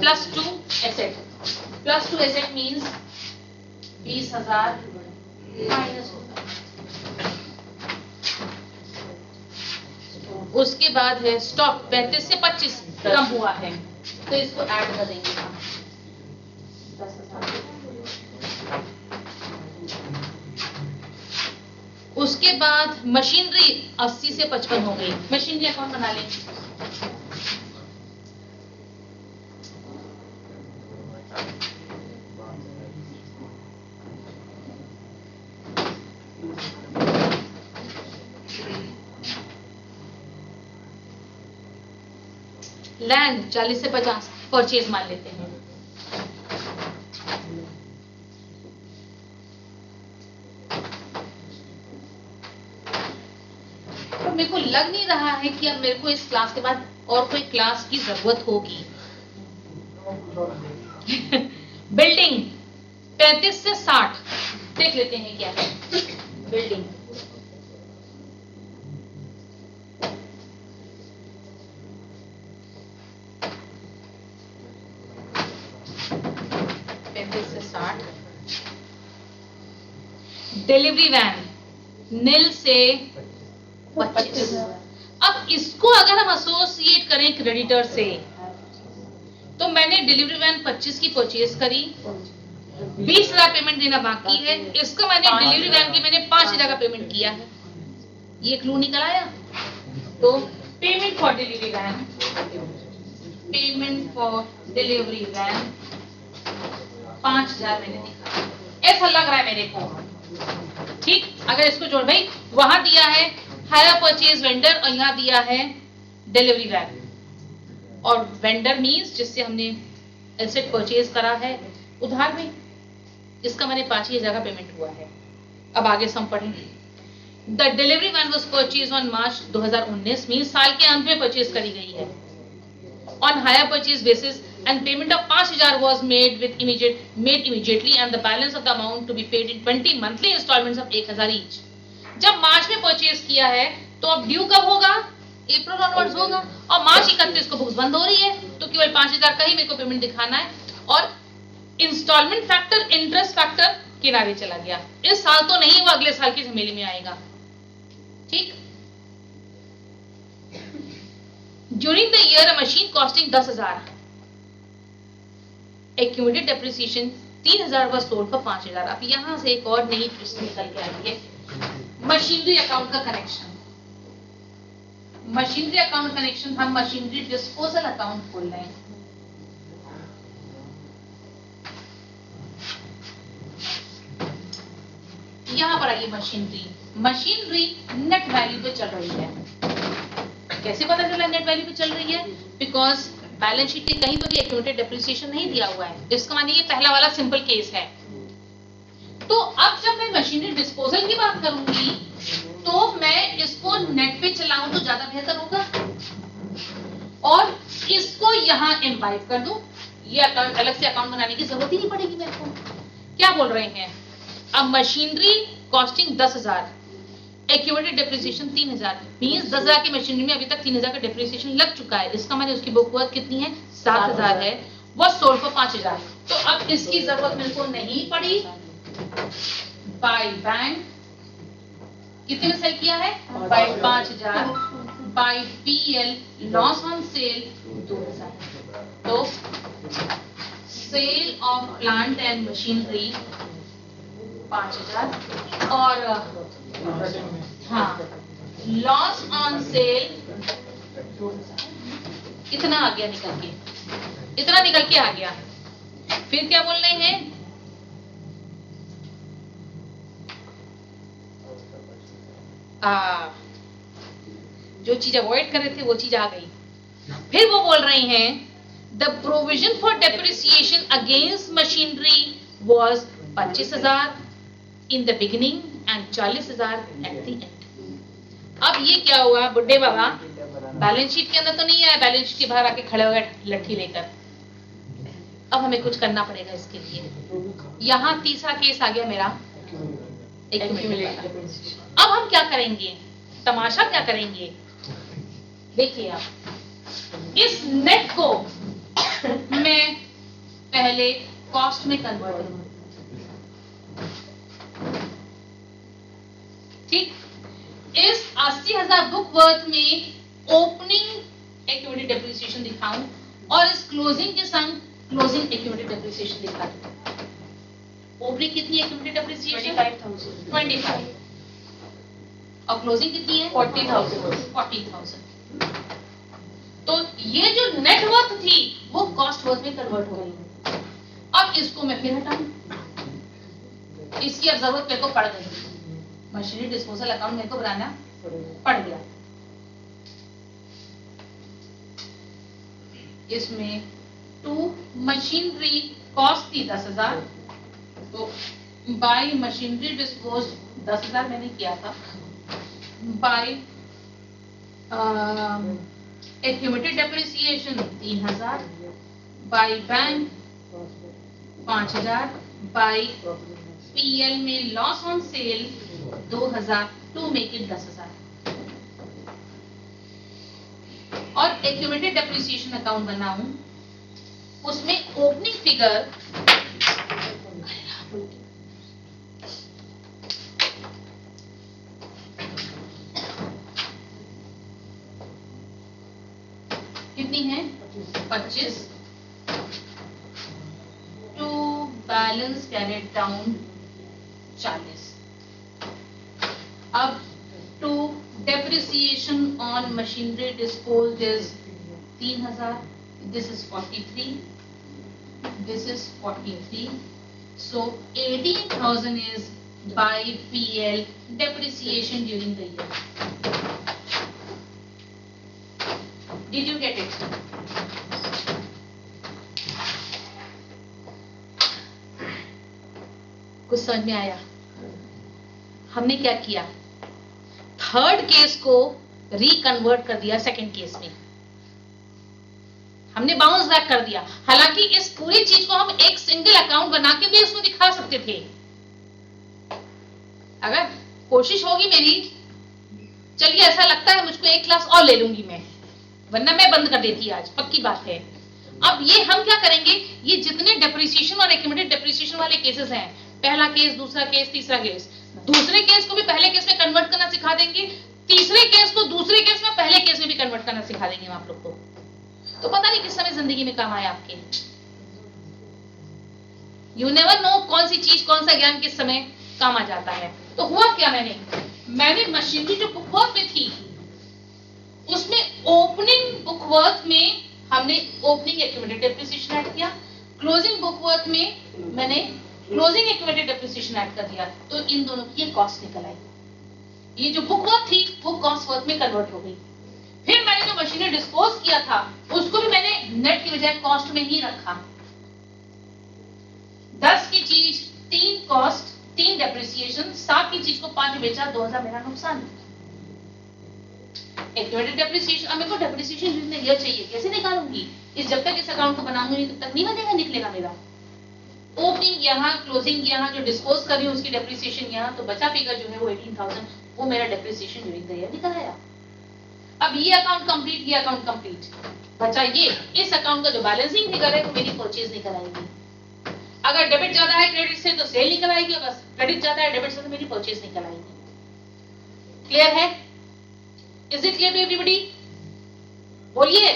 +2 एसेट, +2 एसेट मीन्स 20,000 माइनस होगा। उसके बाद है स्टॉक 35 से 25 कम हुआ है तो इसको ऐड कर देंगे हम 10,000। उसके बाद मशीनरी 80 से 55 हो गई। मशीनरी अकाउंट बना लेंगे। लैंड 40 से 50 परचेज मान लेते हैं। तो मेरे को लग नहीं रहा है कि अब मेरे को इस क्लास के बाद और कोई क्लास की जरूरत होगी। बिल्डिंग 35 से 60 देख लेते हैं क्या है। बिल्डिंग डिलीवरी वैन नील से 25। अब इसको अगर हम एसोसिएट करें क्रेडिटर से, तो मैंने डिलीवरी वैन 25 की परचेज करी, 20,000 पेमेंट देना बाकी है। इसका मैंने डिलीवरी वैन की मैंने 5,000 का पेमेंट किया है। ये क्लू निकल आया। तो payment for delivery van, payment for delivery van 5,000 मैंने दिखा। ऐसा लग रहा है मेरे को, ठीक। अगर इसको जोड़ भाई, वहां दिया है हायर परचेज वेंडर और यहां दिया है डिलीवरी वैन, और वेंडर मींस जिससे हमने एसेट परचेज करा है उधार में, इसका मैंने 5,000 का पेमेंट हुआ है। अब आगे सम पढ़ेंगे। The delivery van was purchase on March 2019 means साल के अंत में परचेज करी गई है। On hire purchase basis and payment of 5,000 was made immediately and the balance of the amount to be paid in 20 monthly installments of 1,000 each। जब मार्च में purchase किया है तो अब ड्यू कब होगा? अप्रैल ऑनवर्ड्स होगा, और मार्च 31 को बुक्स बंद हो रही है तो केवल 5,000 का ही मेरे को पेमेंट दिखाना है, और इंस्टॉलमेंट फैक्टर इंटरेस्ट फैक्टर किनारे चला गया। इस साल तो नहीं, वो अगले साल की झमेली में आएगा, ठीक। During the year a machine costing 10,000, accumulated depreciation 3,000 was sold for 5,000। अब यहां से एक और नई ट्विस्ट निकल के आई है। मशीनरी अकाउंट का कनेक्शन, मशीनरी अकाउंट कनेक्शन, हम मशीनरी डिस्पोजल अकाउंट खोल रहे हैं। यहां पर आइए, मशीनरी, मशीनरी नेट वैल्यू पे चल रही है। कैसे पता चला नेट वैल्यू पे चल रही है? बिकॉज बैलेंस शीट के कहीं पर भी एक्यूमुलेटेड डेप्रिसिएशन नहीं दिया हुआ है। इसका माने ये पहला वाला सिंपल केस है। तो अब जब मैं मशीनरी डिस्पोजल की बात करूंगी तो मैं इसको नेट पे चलाऊं तो ज्यादा बेहतर होगा, और इसको यहां इम्बाइब कर दूं। ये अकाउंट अलग से अकाउंट बनाने की जरूरत ही नहीं पड़ेगी मेरे को। क्या बोल रहे हैं? अब machinery costing 10,000, accumulated depreciation 3,000, means 10,000 की मशीनरी में अभी तक 3,000 का डेप्रिसिएशन लग चुका है। इसका मतलब उसकी बुक वर्थ कितनी है? 7,000 है। वो सोल्ड फॉर 5,000। तो अब इसकी जरूरत मेरे को नहीं पड़ी। बाय बैंक कितने में सेल किया है? By 5,000। By PL loss on sale 2,000। तो sale of plant and machinery 5,000 और हाँ लॉस ऑन सेल 2,000। इतना आ गया निकल के, इतना निकल के आ गया। फिर क्या बोल रहे हैं? जो चीज अवॉइड कर रहे थे वो चीज आ गई। फिर वो बोल रहे हैं the provision for depreciation against machinery was 25,000 in the beginning and 40,000 eight the and. अब ये क्या हुआ बुड्ढे बाबा? बैलेंस शीट के अंदर तो नहीं है, बैलेंस शीट के बाहर आके खड़े हो गए लट्ठी लेकर। अब हमें कुछ करना पड़ेगा इसके लिए। यहां तीसरा केस आ गया मेरा, अब हम क्या करेंगे? तमाशा क्या करेंगे? देखिए आप, इस नेट को मैं पहले कॉस्ट में कन्वर्ट करूंगा। ठीक, इस 80,000 बुक वर्थ में ओपनिंग एक्यूमुलेटेड डेप्रिसिएशन दिखाऊं और इस क्लोजिंग के संग क्लोजिंग एक्यूमुलेटेड डेप्रिसिएशन दिखा दूं। ओपनिंग कितनी एक्यूमुलेटेड डेप्रिसिएशन? 25,000 और क्लोजिंग कितनी है? 40,000। तो ये जो नेट वर्थ थी वो कॉस्ट वर्थ में कन्वर्ट हो गई। अब इसको मैं फिर हटाऊं, इसकी अब जरूरत मेरे को पड़ गई। मशीनरी डिस्पोजल अकाउंट मेरे को बनाना पड़ गया। इसमें टू मशीनरी कॉस्ट थी 10,000, तो बाय मशीनरी डिस्पोज 10,000 मैंने किया था। By accumulated depreciation 3,000, by bank 5,000, by PL में loss on sale 2,000 to make it 10,000। और एक्यूमुलेटेड डेप्रिसिएशन अकाउंट बनाऊं, उसमें ओपनिंग फिगर कितनी है? 25 टू बैलेंस कैरेट डाउन 40। अब to depreciation on machinery disposed is 3,000, this is 43, this is 43, so 18,000 is by PL depreciation during the year. Did you get it? कुछ समझ में आया? हमने क्या किया? थर्ड केस को रिकन्वर्ट कर दिया सेकंड केस में, हमने बाउंस बैक कर दिया। हालांकि इस पूरी चीज को हम एक सिंगल अकाउंट बना के भी उसको दिखा सकते थे, अगर कोशिश होगी मेरी। चलिए, ऐसा लगता है मुझको एक क्लास और ले लूंगी मैं, वरना मैं बंद कर देती आज, पक्की बात है। अब ये हम क्या करेंगे, ये जितने डेप्रिसिएशन और एक्यूमुलेटेड डेप्रिसिएशन वाले केसेस हैं, पहला केस, दूसरा केस, तीसरा केस, दूसरे केस को भी पहले केस में कन्वर्ट करना सिखा देंगे, तीसरे केस को दूसरे केस में पहले केस में भी कन्वर्ट करना सिखा देंगे हम आप लोग को। तो पता नहीं किस समय जिंदगी में काम आया आपके। यू नेवर नो कौन सी चीज, कौन सा ज्ञान किस समय काम आ जाता है। तो हुआ क्या, मैंने मैंने मशीनरी जो बुकवर्थ में थी उसमें ओपनिंग बुकवर्थ में हमने ओपनिंग एक्यूमुलेटेड डेप्रिसिएशन ऐड किया, क्लोजिंग बुकवर्थ में मैंने क्लोजिंग एक्यूमुलेटेड डेप्रिसिएशन ऐड कर दिया, तो इन दोनों की ये कॉस्ट निकल आई। ये जो बुकवर्थ थी वो कॉस्ट वर्थ में कन्वर्ट हो गई। फिर मैंने जो मशीनरी डिस्पोज किया था उसको भी मैंने नेट की बजाय कॉस्ट में ही रखा। 10 की चीज 3 कॉस्ट 3 डेप्रिसिएशन, 7 की चीज को 5 बेचा, 2000 मेरा नुकसान। एक्यूमुलेटेड डेप्रिसिएशन, अब मेरे को डेप्रिसिएशन जितने ईयर चाहिए कैसे निकालूंगी? इस जब तक इस अकाउंट को बनाऊंगी तब तक नहीं बनेगा, निकलेगा मेरा। ओपनिंग यहाँ, क्लोजिंग यहाँ, जो डिस्पोज कर रही हूँ उसकी डेप्रिसिएशन यहाँ, तो बचा फिगर जो है वो 18,000, वो मेरा डेप्रिसिएशन ड्यूरिंग द ईयर निकल आया। अब ये अकाउंट कंप्लीट, ये अकाउंट कंप्लीट, बचा ये। इस अकाउंट का जो बैलेंसिंग फिगर है वो मेरी परचेज निकल आएगी। अगर डेबिट ज्यादा है क्रेडिट से तो सेल निकल आएगी, अगर क्रेडिट ज्यादा है डेबिट से तो मेरी परचेज निकल आएगी। क्लियर है? Is it clear to everybody? बोलिए।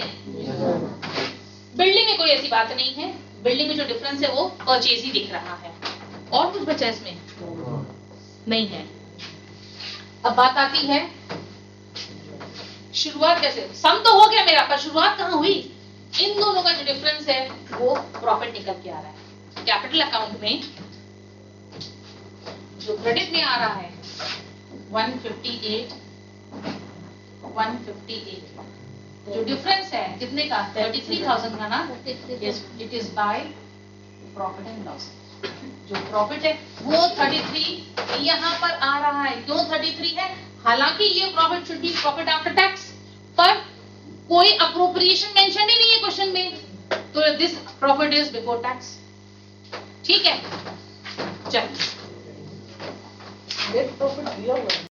बिल्डिंग में कोई ऐसी बात नहीं है, बिल्डिंग में जो डिफरेंस है वो परचेज ही दिख रहा है। और कुछ बचा इसमें नहीं है। अब बात आती है शुरुआत कैसे, सम तो हो गया मेरा, पर शुरुआत कहां हुई? इन दोनों का जो डिफरेंस है वो प्रॉफिट निकल के आ रहा है। कैपिटल अकाउंट में जो क्रेडिट में आ रहा है 158, जो डिफरेंस है कितने का? 33,000 का ना? It is by profit and loss. जो प्रॉफिट है वो 33 यहाँ पर आ रहा है। क्यों 33 है? हालांकि ये profit should be profit after tax, पर कोई अप्रोप्रिएशन मेंशन ही नहीं है क्वेश्चन में, तो this profit is before tax. ठीक है, चलो नेट प्रॉफिट दिया हुआ है।